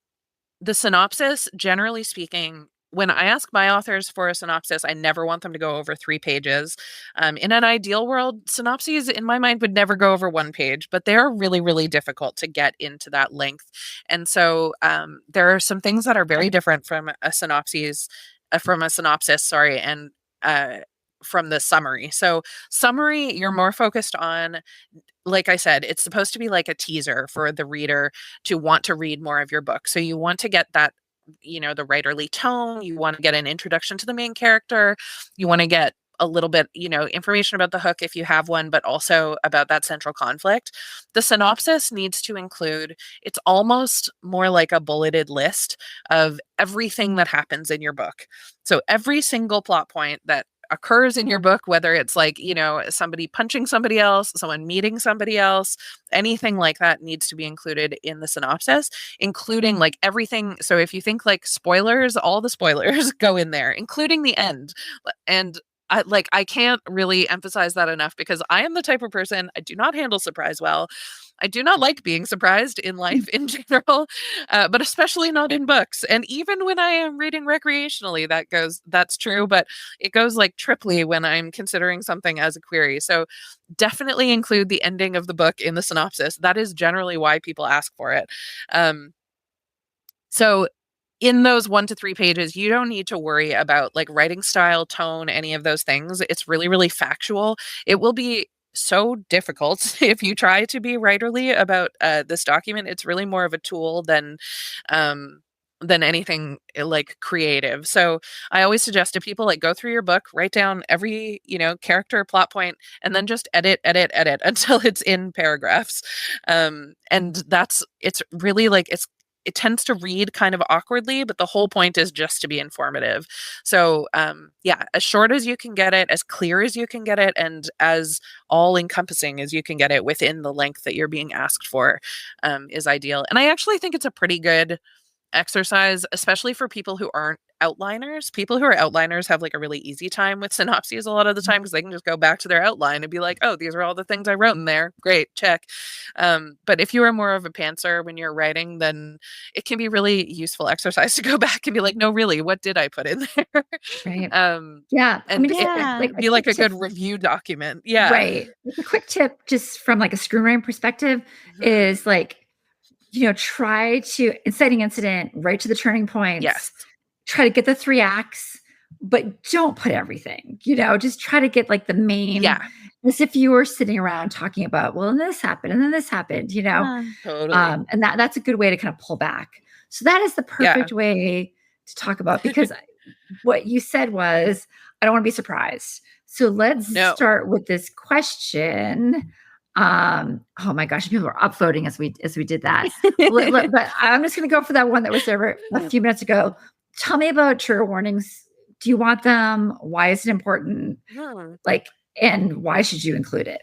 synopsis, generally speaking, when I ask my authors for a synopsis, I never want them to go over 3 pages. In an ideal world, synopses, in my mind, would never go over 1 page, but they're really, really difficult to get into that length. And so there are some things that are very different from a synopsis, and from the summary. So summary, you're more focused on, like I said, it's supposed to be like a teaser for the reader to want to read more of your book. So you want to get that, the writerly tone. You want to get an introduction to the main character. You want to get a little bit, information about the hook if you have one, but also about that central conflict. The synopsis needs to include, it's almost more like a bulleted list of everything that happens in your book. So every single plot point that occurs in your book, whether it's like, somebody punching somebody else, someone meeting somebody else, anything like that needs to be included in the synopsis, including like everything. So if you think like spoilers, all the spoilers go in there, including the end. And I can't really emphasize that enough, because I am the type of person, I do not handle surprise well. I do not like being surprised in life in general, but especially not in books. And even when I am reading recreationally, that's true, but it goes like triply when I'm considering something as a query. So definitely include the ending of the book in the synopsis. That is generally why people ask for it. So in those 1 to 3 pages, you don't need to worry about like writing style, tone, any of those things. It's really, really factual. It will be so difficult if you try to be writerly about this document. It's really more of a tool than anything like creative. So I always suggest to people, like, go through your book, write down every, character, plot point, and then just edit until it's in paragraphs. And it's really like, it tends to read kind of awkwardly, but the whole point is just to be informative. So as short as you can get it, as clear as you can get it, and as all encompassing as you can get it within the length that you're being asked for is ideal. And I actually think it's a pretty good exercise, especially for people who aren't outliners. People who are outliners have like a really easy time with synopses a lot of the time because they can just go back to their outline and be like, oh, these are all the things I wrote in there. Great, check. But if you are more of a pantser when you're writing, then it can be really useful exercise to go back and be like, no, really, what did I put in there?
Right.
Yeah.
I mean,
Yeah.
Be like a good review document. Yeah.
Right. Like a quick tip, just from like a screenwriting perspective,
Mhm.
is like, try to, inciting incident, right to the turning points.
Yes.
Try to get the 3 acts, but don't put everything. Just try to get like the main.
Yeah.
As if you were sitting around talking about, well, and this happened, and then this happened.
Totally.
And that's a good way to kind of pull back. So that is the perfect way to talk about, because what you said was, I don't want to be surprised. So let's start with this question. Oh my gosh, people are upvoting as we did that. But I'm just going to go for that one that was there a few minutes ago. Tell me about trigger warnings. Do you want them? Why is it important? And why should you include it?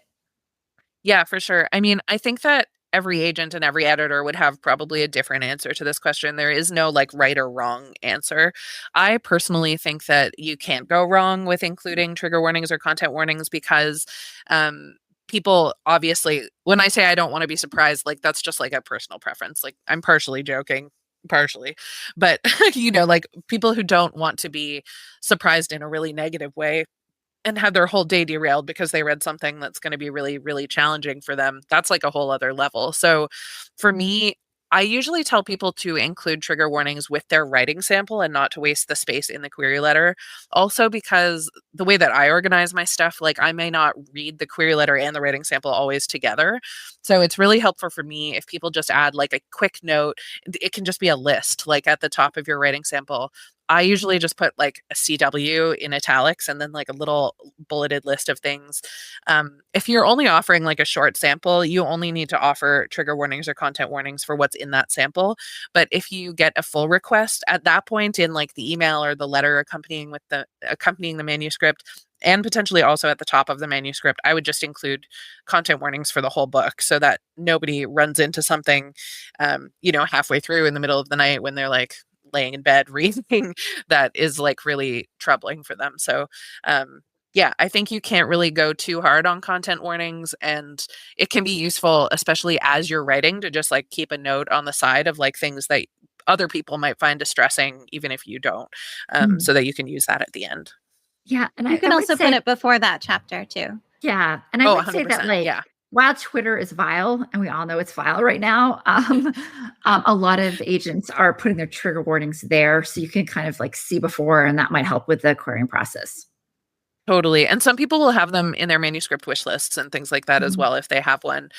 Yeah, for sure. I mean, I think that every agent and every editor would have probably a different answer to this question. There is no like right or wrong answer. I personally think that you can't go wrong with including trigger warnings or content warnings because people, obviously, when I say I don't want to be surprised, like that's just like a personal preference. Like I'm partially joking, but like people who don't want to be surprised in a really negative way and have their whole day derailed because they read something that's going to be really, really challenging for them. That's like a whole other level. So for me, I usually tell people to include trigger warnings with their writing sample and not to waste the space in the query letter. Also, because the way that I organize my stuff, like I may not read the query letter and the writing sample always together. So it's really helpful for me if people just add like a quick note. It can just be a list, like at the top of your writing sample. I usually just put like a CW in italics and then like a little bulleted list of things. If you're only offering like a short sample, you only need to offer trigger warnings or content warnings for what's in that sample. But if you get a full request at that point in like the email or the letter accompanying the manuscript, and potentially also at the top of the manuscript, I would just include content warnings for the whole book so that nobody runs into something, halfway through in the middle of the night when they're like laying in bed reading that is like really troubling for them. So, I think you can't really go too hard on content warnings, and it can be useful, especially as you're writing, to just like keep a note on the side of like things that other people might find distressing, even if you don't, so that you can use that at the end.
Yeah. And
you can also put it before that chapter too.
Yeah. And I would say that like, while Twitter is vile, and we all know it's vile right now, a lot of agents are putting their trigger warnings there so you can kind of like see before, and that might help with the querying process.
Totally. And some people will have them in their manuscript wish lists and things like that as well if they have one.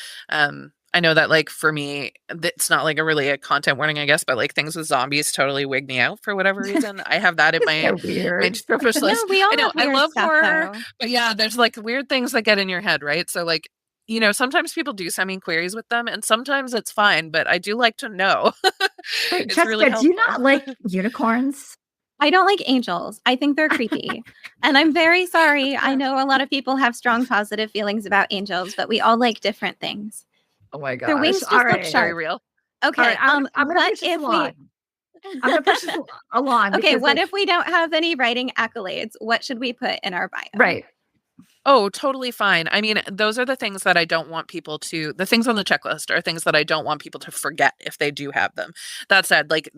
I know that like for me, it's not like a content warning, I guess, but like things with zombies totally wig me out for whatever reason. I have that in my manuscript wish list.
No, we all
I love
stuff,
horror,
though.
but yeah, there's like weird things that get in your head, right? So like, sometimes people do send me queries with them, and sometimes it's fine, but I do like to know.
Wait,
It's
Jessica,
really
do you not like unicorns?
I don't like angels. I think they're creepy. And I'm very sorry. I know a lot of people have strong positive feelings about angels, but we all like different things.
Oh my gosh.
Their wings just look sharp.
Very real.
Okay.
Right, I'm going to push this along. I'm going to push this along.
Okay, what if we don't have any writing accolades? What should we put in our bio?
Right.
Oh, totally fine. I mean, those are the things that I don't want people to, the things on the checklist are things that I don't want people to forget if they do have them. That said, like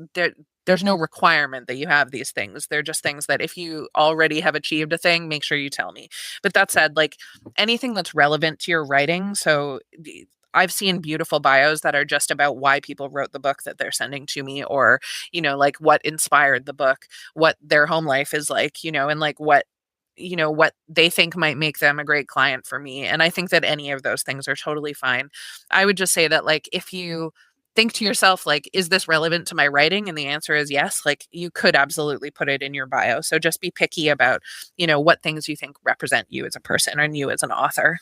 there's no requirement that you have these things. They're just things that if you already have achieved a thing, make sure you tell me. But that said, like anything that's relevant to your writing. So I've seen beautiful bios that are just about why people wrote the book that they're sending to me, or, like what inspired the book, what their home life is like, and like what they think might make them a great client for me. And I think that any of those things are totally fine. I would just say that like, if you think to yourself, like, is this relevant to my writing? And the answer is yes, like you could absolutely put it in your bio. So just be picky about, what things you think represent you as a person and you as an author.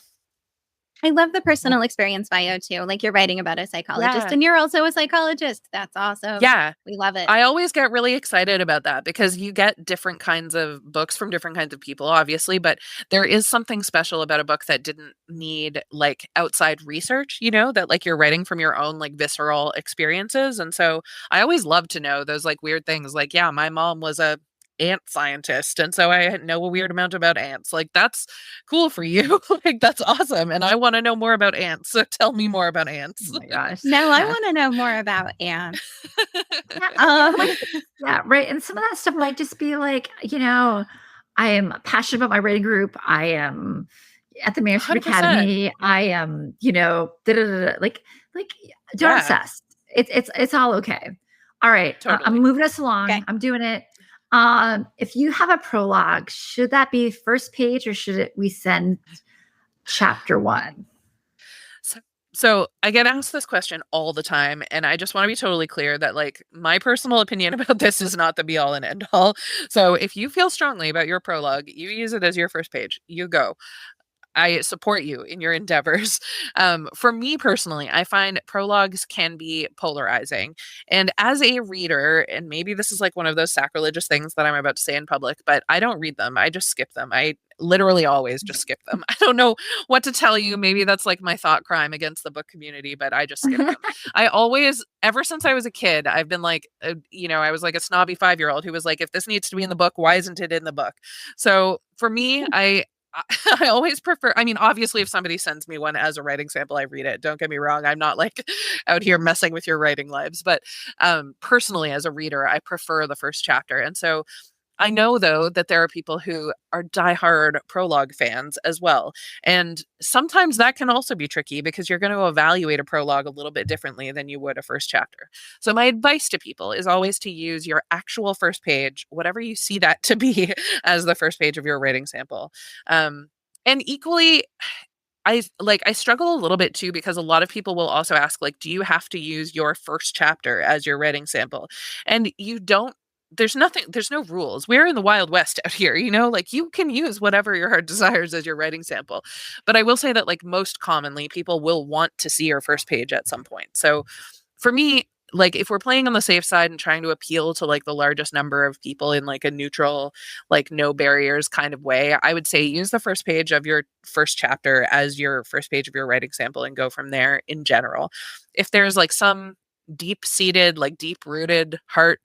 I love the personal experience bio too. Like you're writing about a psychologist
Yeah.
and you're also a psychologist. That's awesome.
Yeah.
We love it.
I always get really excited about that because you get different kinds of books from different kinds of people, obviously, but there is something special about a book that didn't need like outside research, that like you're writing from your own like visceral experiences. And so I always love to know those like weird things like, yeah, my mom was a ant scientist. And so I know a weird amount about ants. Like that's cool for you. Like that's awesome. And I want to know more about ants. So tell me more about ants.
Oh my gosh.
No, I
Yeah.
want to know more about ants.
Yeah, right. And some of that stuff might just be like, I am passionate about my writing group. I am at the Manuscript
100%.
Academy. I am, like don't
Yeah.
obsess. It's all okay. All right.
Totally.
I'm moving us along.
Okay.
I'm doing it. If you have a prologue, should that be first page or should we send chapter 1?
So I get asked this question all the time, and I just want to be totally clear that like my personal opinion about this is not the be all and end all. So if you feel strongly about your prologue, you use it as your first page. You go. I support you in your endeavors. For me personally, I find prologues can be polarizing. And as a reader, and maybe this is like one of those sacrilegious things that I'm about to say in public, but I don't read them. I just skip them. I literally always just skip them. I don't know what to tell you. Maybe that's like my thought crime against the book community, but I just skip them. I always, ever since I was a kid, I've been like, I was like a snobby 5-year-old who was like, if this needs to be in the book, why isn't it in the book? So for me, I always prefer, obviously, if somebody sends me one as a writing sample, I read it. Don't get me wrong. I'm not like out here messing with your writing lives. But personally, as a reader, I prefer the first chapter. And so I know, though, that there are people who are diehard prologue fans as well. And sometimes that can also be tricky because you're going to evaluate a prologue a little bit differently than you would a first chapter. So my advice to people is always to use your actual first page, whatever you see that to be, as the first page of your writing sample. And equally, I struggle a little bit too, because a lot of people will also ask, like, do you have to use your first chapter as your writing sample? And you don't. There's no rules. We're in the Wild West out here, like you can use whatever your heart desires as your writing sample. But I will say that like most commonly people will want to see your first page at some point. So for me, like if we're playing on the safe side and trying to appeal to like the largest number of people in like a neutral, like no barriers kind of way, I would say use the first page of your first chapter as your first page of your writing sample and go from there in general. If there's like some deep-seated, like deep-rooted heart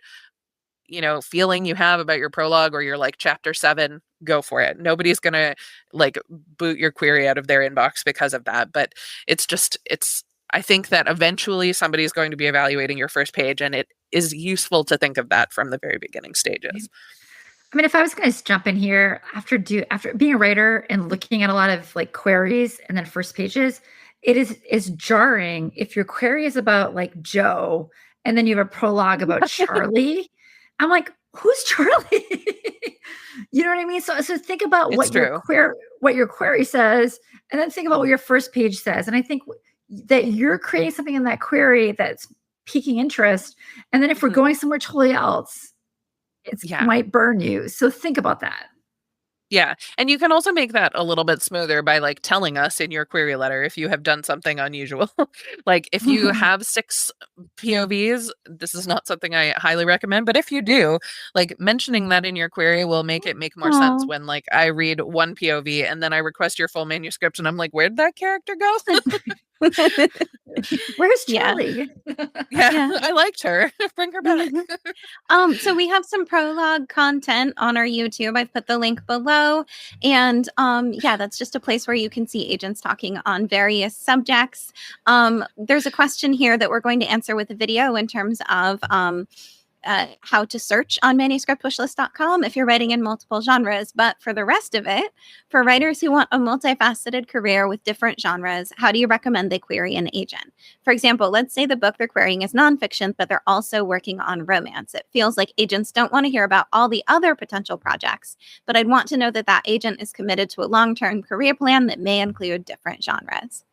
feeling you have about your prologue or your like chapter 7, go for it. Nobody's going to like boot your query out of their inbox because of that. But I think that eventually somebody's going to be evaluating your first page, and it is useful to think of that from the very beginning stages.
If I was going to jump in here after being a writer and looking at a lot of like queries and then first pages, it is jarring if your query is about like Joe and then you have a prologue about Charlie. I'm like, who's Charlie? You know what I mean? So think about what your query says, and then think about what your first page says. And I think that you're creating something in that query that's piquing interest. And then if we're going somewhere totally else, it might burn you. So think about that.
Yeah. And you can also make that a little bit smoother by like telling us in your query letter if you have done something unusual. Like if you have 6 POVs, this is not something I highly recommend, but if you do, like mentioning that in your query will make it make more sense when like I read one POV and then I request your full manuscript and I'm like, where did that character go?
Where's Charlie?
Yeah, I liked her. Bring her back.
So we have some prologue content on our YouTube. I've put the link below. And that's just a place where you can see agents talking on various subjects. There's a question here that we're going to answer with a video in terms of how to search on manuscriptwishlist.com if you're writing in multiple genres. But for the rest of it, for writers who want a multifaceted career with different genres, how do you recommend they query an agent? For example, let's say the book they're querying is nonfiction, but they're also working on romance. It feels like agents don't want to hear about all the other potential projects, but I'd want to know that that agent is committed to a long-term career plan that may include different genres.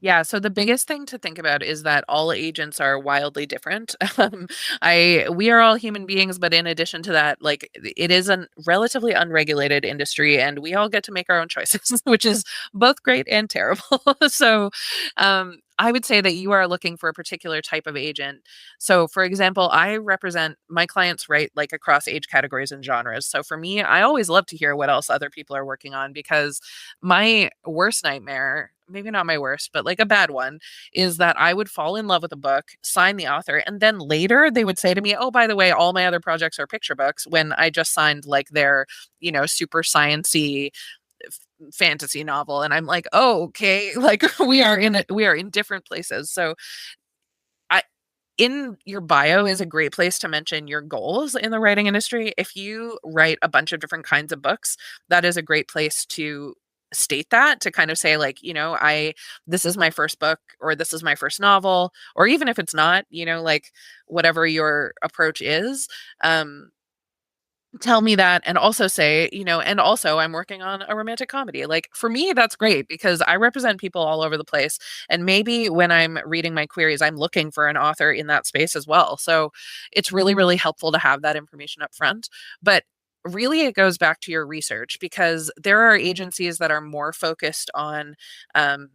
Yeah, so the biggest thing to think about is that all agents are wildly different. We are all human beings, but in addition to that, like it is a relatively unregulated industry, and we all get to make our own choices, which is both great and terrible. So, I would say that you are looking for a particular type of agent. So, for example, I represent my clients right like across age categories and genres. So for me, I always love to hear what else other people are working on because my worst nightmare, maybe not my worst, but like a bad one, is that I would fall in love with a book, sign the author, and then later they would say to me, "Oh, by the way, all my other projects are picture books," when I just signed like their, super sciency fantasy novel. And I'm like, "Oh, okay." Like we are in different places. So I in your bio is a great place to mention your goals in the writing industry. If you write a bunch of different kinds of books, that is a great place to state that, to kind of say like, I this is my first book, or this is my first novel, or even if it's not, like whatever your approach is. um Tell me that, and also say, and also I'm working on a romantic comedy. Like for me, that's great because I represent people all over the place. And maybe when I'm reading my queries, I'm looking for an author in that space as well. So it's really, really helpful to have that information up front. But really, it goes back to your research because there are agencies that are more focused on um,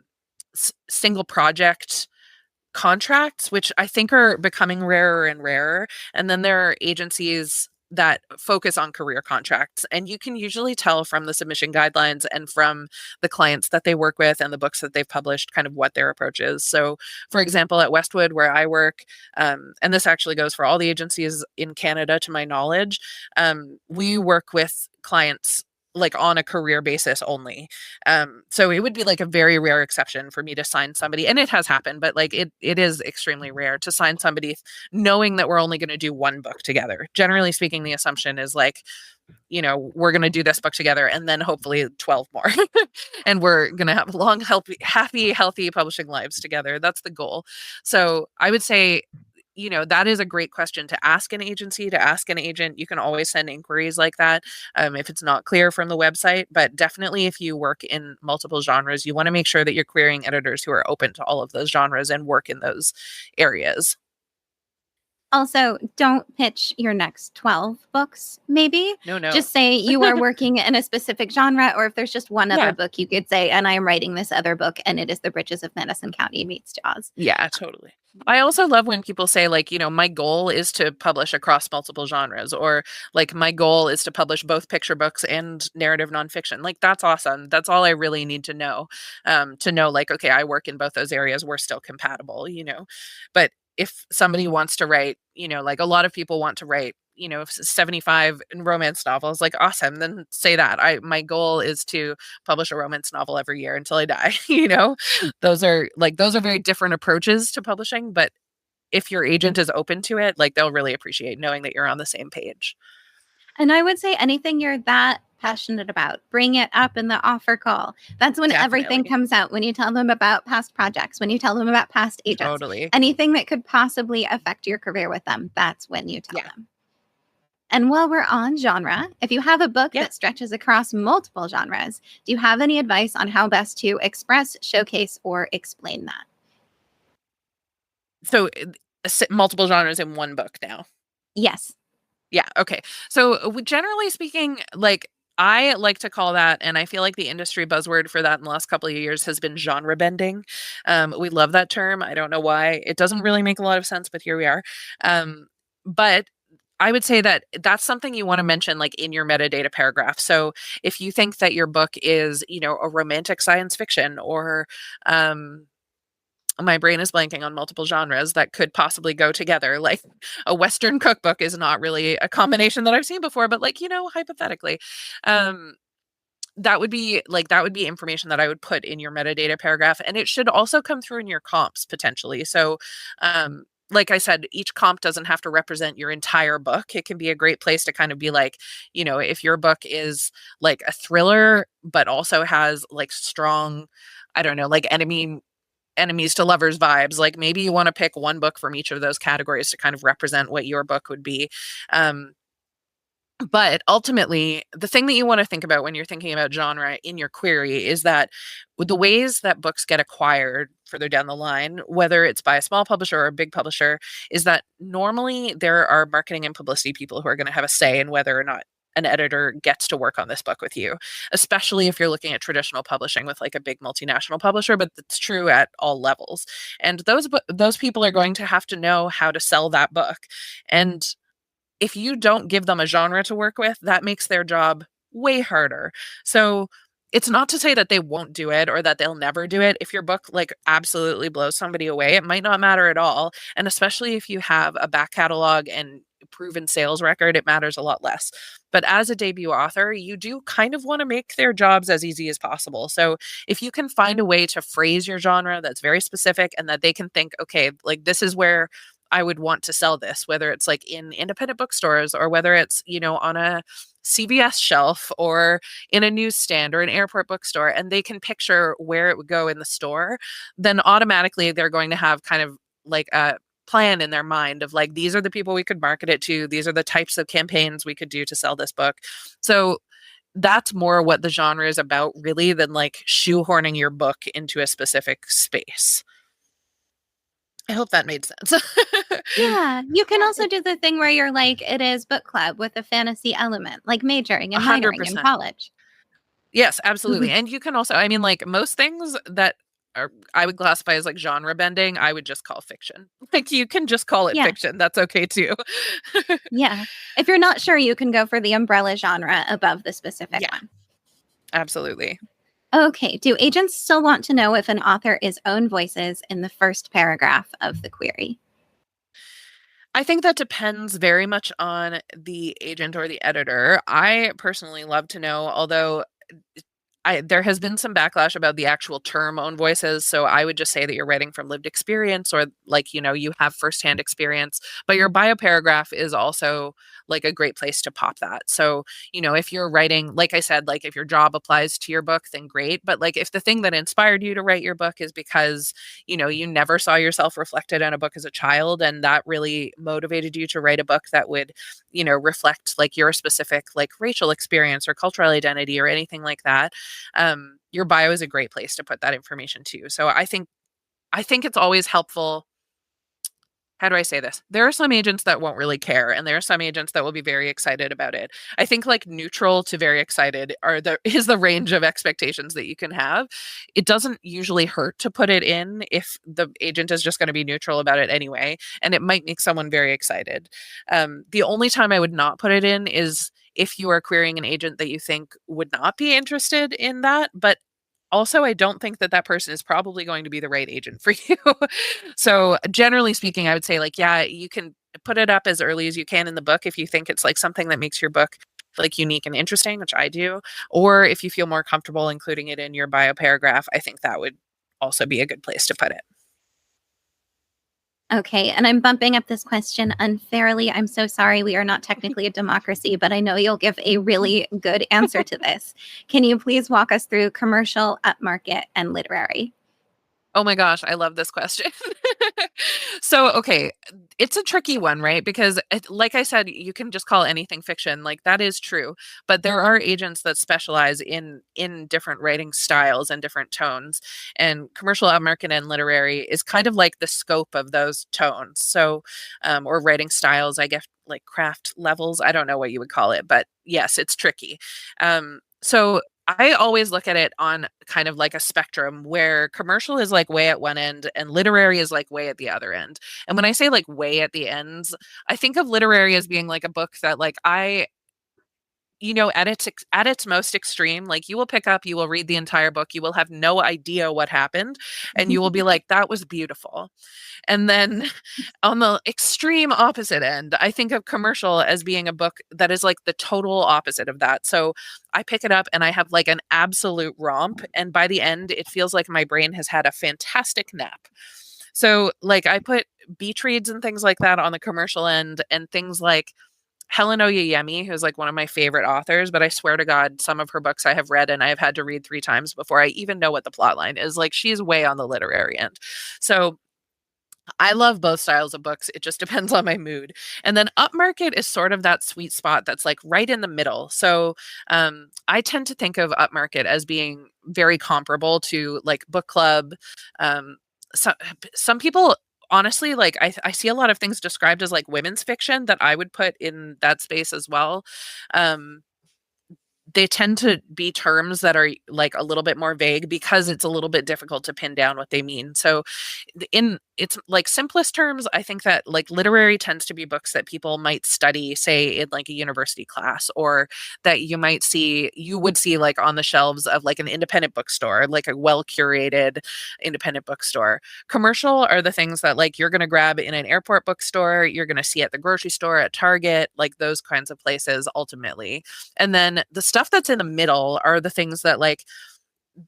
single project contracts, which I think are becoming rarer and rarer. And then there are agencies that focus on career contracts. And you can usually tell from the submission guidelines and from the clients that they work with and the books that they've published kind of what their approach is. So, for example, at Westwood, where I work, and this actually goes for all the agencies in Canada to my knowledge, we work with clients like on a career basis only. So it would be like a very rare exception for me to sign somebody, and it has happened, but like it is extremely rare to sign somebody knowing that we're only going to do one book together. Generally speaking, the assumption is like, we're going to do this book together and then hopefully 12 more. And we're going to have long, healthy publishing lives together. That's the goal. So I would say, that is a great question to ask an agency, to ask an agent. You can always send inquiries like that if it's not clear from the website. But definitely, if you work in multiple genres, you want to make sure that you're querying editors who are open to all of those genres and work in those areas.
Also, don't pitch your next 12 books, maybe.
No, no.
Just say you are working in a specific genre, or if there's just one other
Yeah.
book, you could say, and I am writing this other book, and it is The Bridges of Madison County meets Jaws.
Yeah, totally. I also love when people say, like, my goal is to publish across multiple genres, or like, my goal is to publish both picture books and narrative nonfiction. Like, that's awesome. That's all I really need to know, like, okay, I work in both those areas. We're still compatible. But if somebody wants to write, like a lot of people want to write, 75 romance novels, like awesome, then say that. My goal is to publish a romance novel every year until I die. Those are very different approaches to publishing, but if your agent is open to it, like they'll really appreciate knowing that you're on the same page.
And I would say anything you're that passionate about, bring it up in the offer call. That's when everything
Definitely.
comes out. When you tell them about past projects, when you tell them about past agents,
Totally.
anything that could possibly affect your career with them, that's when you tell
Yeah.
them. And while we're on genre, if you have a book
Yeah.
that stretches across multiple genres, do you have any advice on how best to express, showcase, or explain that?
So multiple genres in one book now.
Yes.
Yeah. Okay. So generally speaking, like I like to call that, and I feel like the industry buzzword for that in the last couple of years has been genre bending. We love that term. I don't know why. It doesn't really make a lot of sense, but here we are. But I would say that that's something you want to mention like in your metadata paragraph. So if you think that your book is, a romantic science fiction, or my brain is blanking on multiple genres that could possibly go together. Like a Western cookbook is not really a combination that I've seen before, but like, hypothetically, that would be information that I would put in your metadata paragraph. And it should also come through in your comps potentially. So, like I said, each comp doesn't have to represent your entire book. It can be a great place to kind of be like, if your book is like a thriller, but also has like strong, I don't know, like enemies to lovers vibes, like maybe you want to pick one book from each of those categories to kind of represent what your book would be. But ultimately, the thing that you want to think about when you're thinking about genre in your query is that with the ways that books get acquired further down the line, whether it's by a small publisher or a big publisher, is that normally there are marketing and publicity people who are going to have a say in whether or not an editor gets to work on this book with you, especially if you're looking at traditional publishing with like a big multinational publisher, but it's true at all levels. And those people are going to have to know how to sell that book. And if you don't give them a genre to work with, that makes their job way harder. So it's not to say that they won't do it or that they'll never do it. If your book like absolutely blows somebody away, it might not matter at all. And especially if you have a back catalog and proven sales record, it matters a lot less. But as a debut author, you do kind of want to make their jobs as easy as possible. So if you can find a way to phrase your genre that's very specific and that they can think, okay, like this is where I would want to sell this, whether it's like in independent bookstores or whether it's, on a CVS shelf or in a newsstand or an airport bookstore, and they can picture where it would go in the store, then automatically they're going to have kind of like a plan in their mind of like, these are the people we could market it to. These are the types of campaigns we could do to sell this book. So that's more what the genre is about really than like shoehorning your book into a specific space. I hope that made sense.
Yeah. You can also do the thing where you're like, it is book club with a fantasy element, like majoring and minoring in
100%.
college.
Yes, absolutely. And you can also, I mean, like most things that I would classify as like genre bending, I would just call fiction. Like you can just call it fiction. That's okay too.
Yeah. If you're not sure, you can go for the umbrella genre above the specific one.
Absolutely.
Okay. Do agents still want to know if an author is own voices in the first paragraph of the query?
I think that depends very much on the agent or the editor. I personally love to know, although there has been some backlash about the actual term own voices. So I would just say that you're writing from lived experience or like, you have firsthand experience, but your bio paragraph is also like a great place to pop that. So, if you're writing, like I said, like if your job applies to your book, then great. But like if the thing that inspired you to write your book is because, you never saw yourself reflected in a book as a child and that really motivated you to write a book that would, reflect like your specific like racial experience or cultural identity or anything like that, your bio is a great place to put that information too. So I think it's always helpful. How do I say this? There are some agents that won't really care, and there are some agents that will be very excited about it. I think like neutral to very excited is the range of expectations that you can have. It doesn't usually hurt to put it in if the agent is just going to be neutral about it anyway, and it might make someone very excited. The only time I would not put it in is if you are querying an agent that you think would not be interested in that, but also, I don't think that person is probably going to be the right agent for you. So generally speaking, I would say like, yeah, you can put it up as early as you can in the book if you think it's like something that makes your book like unique and interesting, which I do. Or if you feel more comfortable including it in your bio paragraph, I think that would also be a good place to put it.
Okay, and I'm bumping up this question unfairly. I'm so sorry. We are not technically a democracy, but I know you'll give a really good answer to this. Can you please walk us through commercial, upmarket, and literary?
Oh my gosh, I love this question. So, okay, it's a tricky one, right? Because like I said, you can just call anything fiction. Like that is true, but there are agents that specialize in different writing styles and different tones. And commercial, upmarket, and literary is kind of like the scope of those tones. So, or writing styles, I guess, like craft levels. I don't know what you would call it, but yes, it's tricky. So I always look at it on kind of like a spectrum where commercial is like way at one end and literary is like way at the other end. And when I say like way at the ends, I think of literary as being like a book that like at its most extreme, like you will pick up, you will read the entire book, you will have no idea what happened, and you will be like, that was beautiful. And then on the extreme opposite end, I think of commercial as being a book that is like the total opposite of that. So I pick it up and I have like an absolute romp. And by the end, it feels like my brain has had a fantastic nap. So like I put beach reads and things like that on the commercial end, and things like Helen Oyeyemi, who's like one of my favorite authors, but I swear to God, some of her books I have read and I have had to read 3 times before I even know what the plot line is. Like she's way on the literary end. So I love both styles of books. It just depends on my mood. And then Upmarket is sort of that sweet spot that's like right in the middle. So I tend to think of Upmarket as being very comparable to like book club. Um, so, some people honestly, like I see a lot of things described as like women's fiction that I would put in that space as well. Um, they tend to be terms that are like a little bit more vague because it's a little bit difficult to pin down what they mean. So in its like simplest terms, I think that like literary tends to be books that people might study, say in like a university class, or that you would see like on the shelves of like an independent bookstore, like a well curated independent bookstore. Commercial are the things that like you're going to grab in an airport bookstore, you're going to see at the grocery store, at Target, like those kinds of places ultimately. And then the stuff that's in the middle are the things that like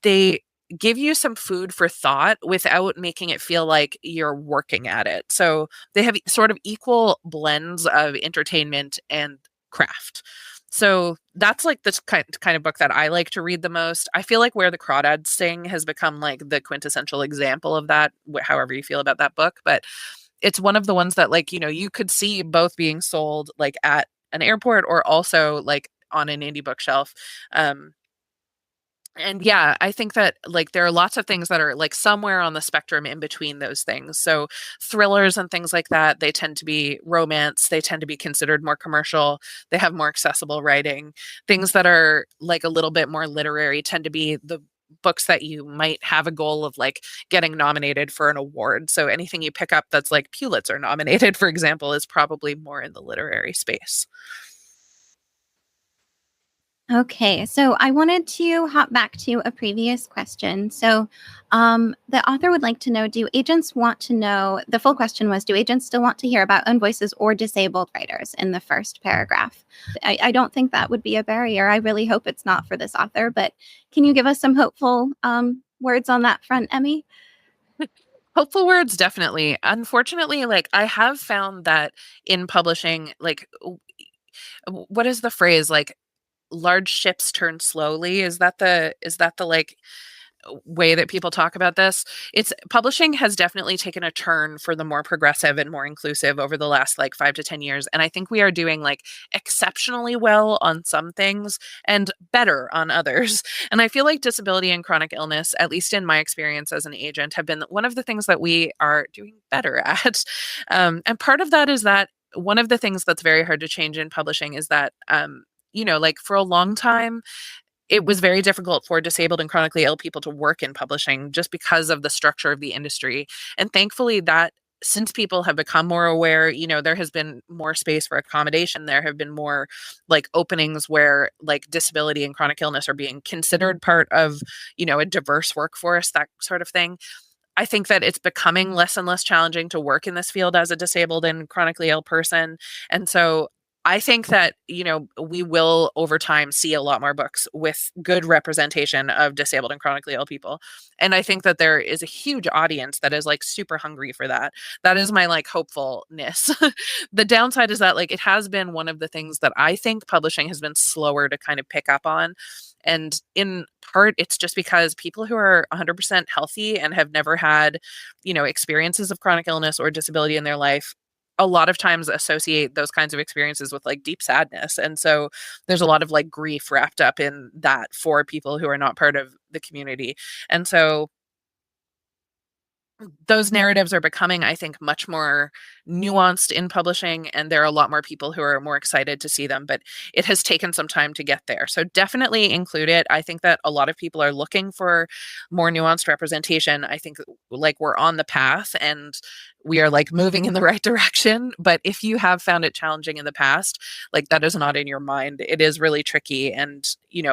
they give you some food for thought without making it feel like you're working at it. So they have sort of equal blends of entertainment and craft. So that's like this kind of book that I like to read the most. I feel like Where the Crawdads Sing has become like the quintessential example of that, however you feel about that book. But it's one of the ones that like, you could see both being sold like at an airport or also like on an indie bookshelf. And yeah, I think that like there are lots of things that are like somewhere on the spectrum in between those things. So thrillers and things like that, they tend to be romance, they tend to be considered more commercial, they have more accessible writing. Things that are like a little bit more literary tend to be the books that you might have a goal of like getting nominated for an award. So anything you pick up that's like Pulitzer nominated, for example, is probably more in the literary space.
Okay, so I wanted to hop back to a previous question. So the author would like to know, do agents want to know, the full question was, do agents still want to hear about own voices or disabled writers in the first paragraph? I don't think that would be a barrier. I really hope it's not for this author, but can you give us some hopeful words on that front, Emmy?
Hopeful words, definitely. Unfortunately, like I have found that in publishing, like what is the phrase? Like large ships turn slowly. Is that the like way that people talk about this? It's publishing has definitely taken a turn for the more progressive and more inclusive over the last like 5 to 10 years. And I think we are doing like exceptionally well on some things and better on others. And I feel like disability and chronic illness, at least in my experience as an agent, have been one of the things that we are doing better at. And part of that is that one of the things that's very hard to change in publishing is that like for a long time, it was very difficult for disabled and chronically ill people to work in publishing just because of the structure of the industry. And thankfully that since people have become more aware, there has been more space for accommodation. There have been more like openings where like disability and chronic illness are being considered part of, a diverse workforce, that sort of thing. I think that it's becoming less and less challenging to work in this field as a disabled and chronically ill person. And so I think that, we will over time see a lot more books with good representation of disabled and chronically ill people. And I think that there is a huge audience that is like super hungry for that. That is my like hopefulness. The downside is that like it has been one of the things that I think publishing has been slower to kind of pick up on. And in part, it's just because people who are 100% healthy and have never had, experiences of chronic illness or disability in their life a lot of times associate those kinds of experiences with like deep sadness. And so there's a lot of like grief wrapped up in that for people who are not part of the community. And so those narratives are becoming, I think, much more nuanced in publishing, and there are a lot more people who are more excited to see them, but it has taken some time to get there. So definitely include it. I think that a lot of people are looking for more nuanced representation. I think like we're on the path and we are like moving in the right direction. But if you have found it challenging in the past, like that is not in your mind. It is really tricky. And,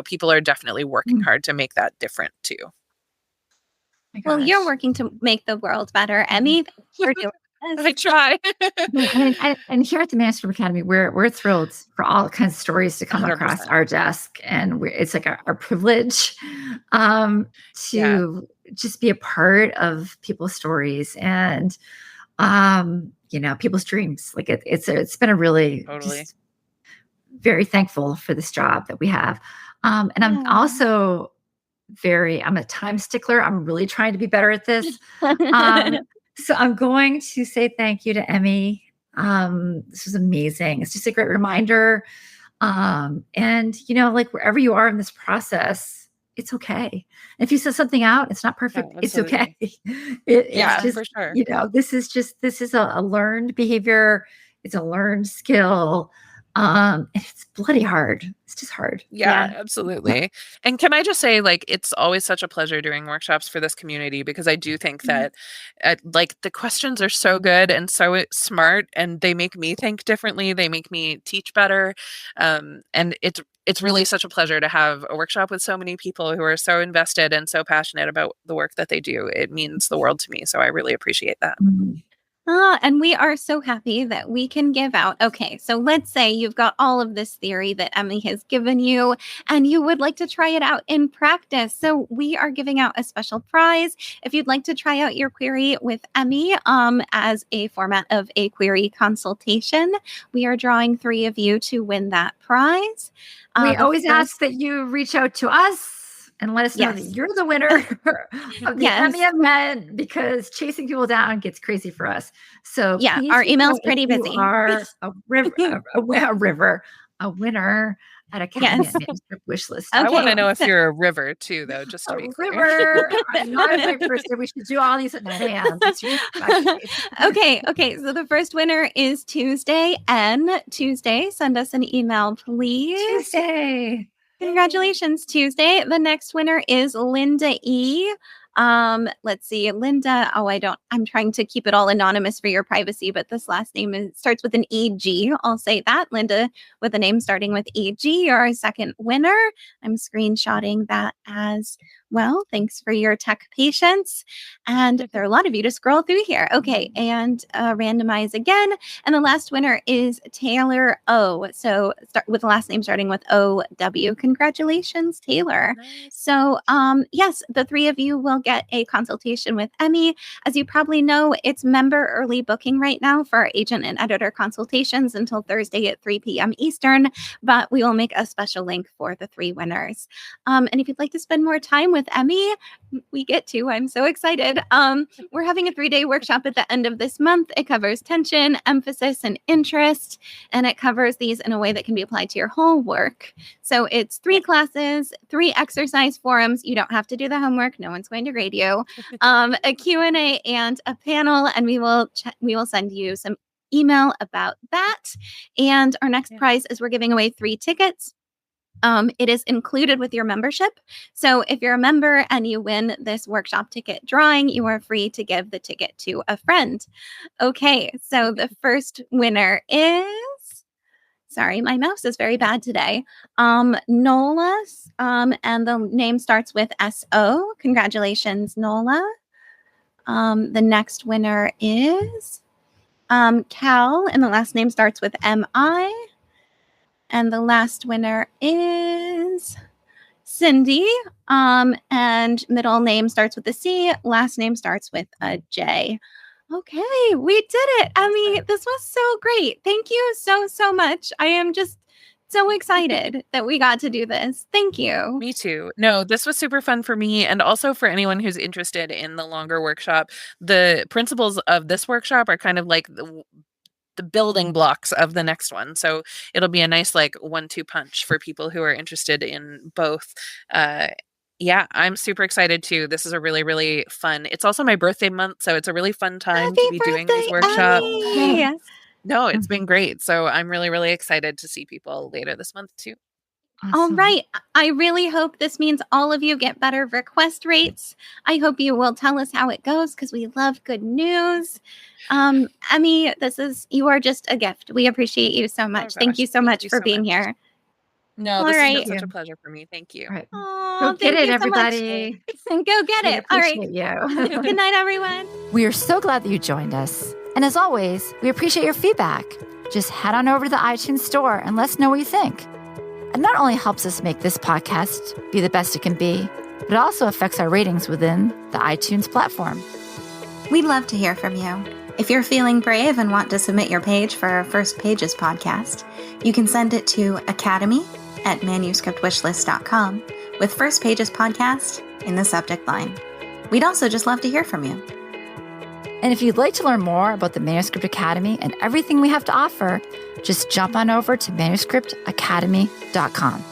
people are definitely working hard to make that different too.
Well, you're working to make the world better, Emmy. You're doing this.
I try.
and here at the Manuscript Academy, we're thrilled for all kinds of stories to come
100%.
across our desk, and it's like our privilege to just be a part of people's stories and people's dreams. Like it's been a really just very thankful for this job that we have, and I'm also I'm a time stickler. I'm really trying to be better at this. So I'm going to say thank you to Emmy. This was amazing. It's just a great reminder. And like wherever you are in this process, it's okay. If you set something out, it's not perfect.
Yeah,
It's okay.
absolutely.
It's
Yeah,
just,
for sure.
this is a learned behavior. It's a learned skill. And it's bloody hard. It's just hard.
Yeah, absolutely. And can I just say, like, it's always such a pleasure doing workshops for this community, because I do think that, like, the questions are so good and so smart, and they make me think differently. They make me teach better. And it's really such a pleasure to have a workshop with so many people who are so invested and so passionate about the work that they do. It means the world to me. So I really appreciate that.
Mhm.
And we are so happy that we can give out. Okay, so let's say you've got all of this theory that Emmy has given you, and you would like to try it out in practice. So we are giving out a special prize. If you'd like to try out your query with Emmy as a format of a query consultation, we are drawing 3 of you to win that prize.
We always ask that you reach out to us and let us know that you're the winner of the Emmy event, because chasing people down gets crazy for us. So please,
our email's pretty busy.
You are a winner at Academy at Manuscript Wishlist.
I want to know if you're a river too, though, just to be clear.
River. I'm not a night person. We should do all these at 9 a.m.
Okay. So the first winner is Tuesday. Tuesday, send us an email, please.
Tuesday.
Congratulations, Tuesday. The next winner is Linda E. Let's see, Linda. I'm trying to keep it all anonymous for your privacy, but this last name starts with an EG. I'll say that. Linda with a name starting with EG, you're our second winner. I'm screenshotting that as well. Thanks for your tech patience. And there are a lot of you to scroll through here. Okay, and randomize again. And the last winner is Taylor O. So start with the last name starting with OW. Congratulations, Taylor. Nice. So yes, the 3 of you will get a consultation with Emmy. As you probably know, it's member early booking right now for our agent and editor consultations until Thursday at 3 p.m. Eastern, but we will make a special link for the 3 winners. And if you'd like to spend more time with Emmy, we get to. I'm so excited. We're having a 3-day workshop at the end of this month. It covers tension, emphasis, and interest, and it covers these in a way that can be applied to your whole work. So it's 3 classes, 3 exercise forums. You don't have to do the homework. No one's going to grade you. A Q&A and a panel, and we will send you some email about that. And our next prize is we're giving away 3 tickets. It is included with your membership. So if you're a member and you win this workshop ticket drawing, you are free to give the ticket to a friend. Okay, so the first winner is, sorry, my mouse is very bad today. Nola, and the name starts with S-O. Congratulations, Nola. The next winner is Cal, and the last name starts with M-I. And the last winner is Cindy, and middle name starts with a C, last name starts with a J. Okay, we did it. Emmy, this was so great. Thank you so much. I am just so excited that we got to do this. Thank you.
Me too. No, this was super fun for me, and also for anyone who's interested in the longer workshop. The principles of this workshop are kind of like the building blocks of the next one. So it'll be a nice like 1-2 punch for people who are interested in both. Yeah, I'm super excited too. This is a really, really fun. It's also my birthday month, so it's a really fun time to be doing these workshops.
Yes.
No, it's been great. So I'm really, really excited to see people later this month too.
Awesome.
All right. I really hope this means all of you get better request rates. I hope you will tell us how it goes, because we love good news. Emmy, you are just a gift. We appreciate you so much. Thank you so much for being here.
No, this has been such a pleasure for me. Thank you.
All right.
Oh,
Go get it, everybody.
And go get it. All right.
You.
Good night, everyone.
We are so glad that you joined us. And as always, we appreciate your feedback. Just head on over to the iTunes store and let us know what you think. It not only helps us make this podcast be the best it can be, but it also affects our ratings within the iTunes platform.
We'd love to hear from you. If you're feeling brave and want to submit your page for our First Pages podcast, you can send it to academy@manuscriptwishlist.com with First Pages podcast in the subject line. We'd also just love to hear from you.
And if you'd like to learn more about the Manuscript Academy and everything we have to offer, just jump on over to manuscriptacademy.com.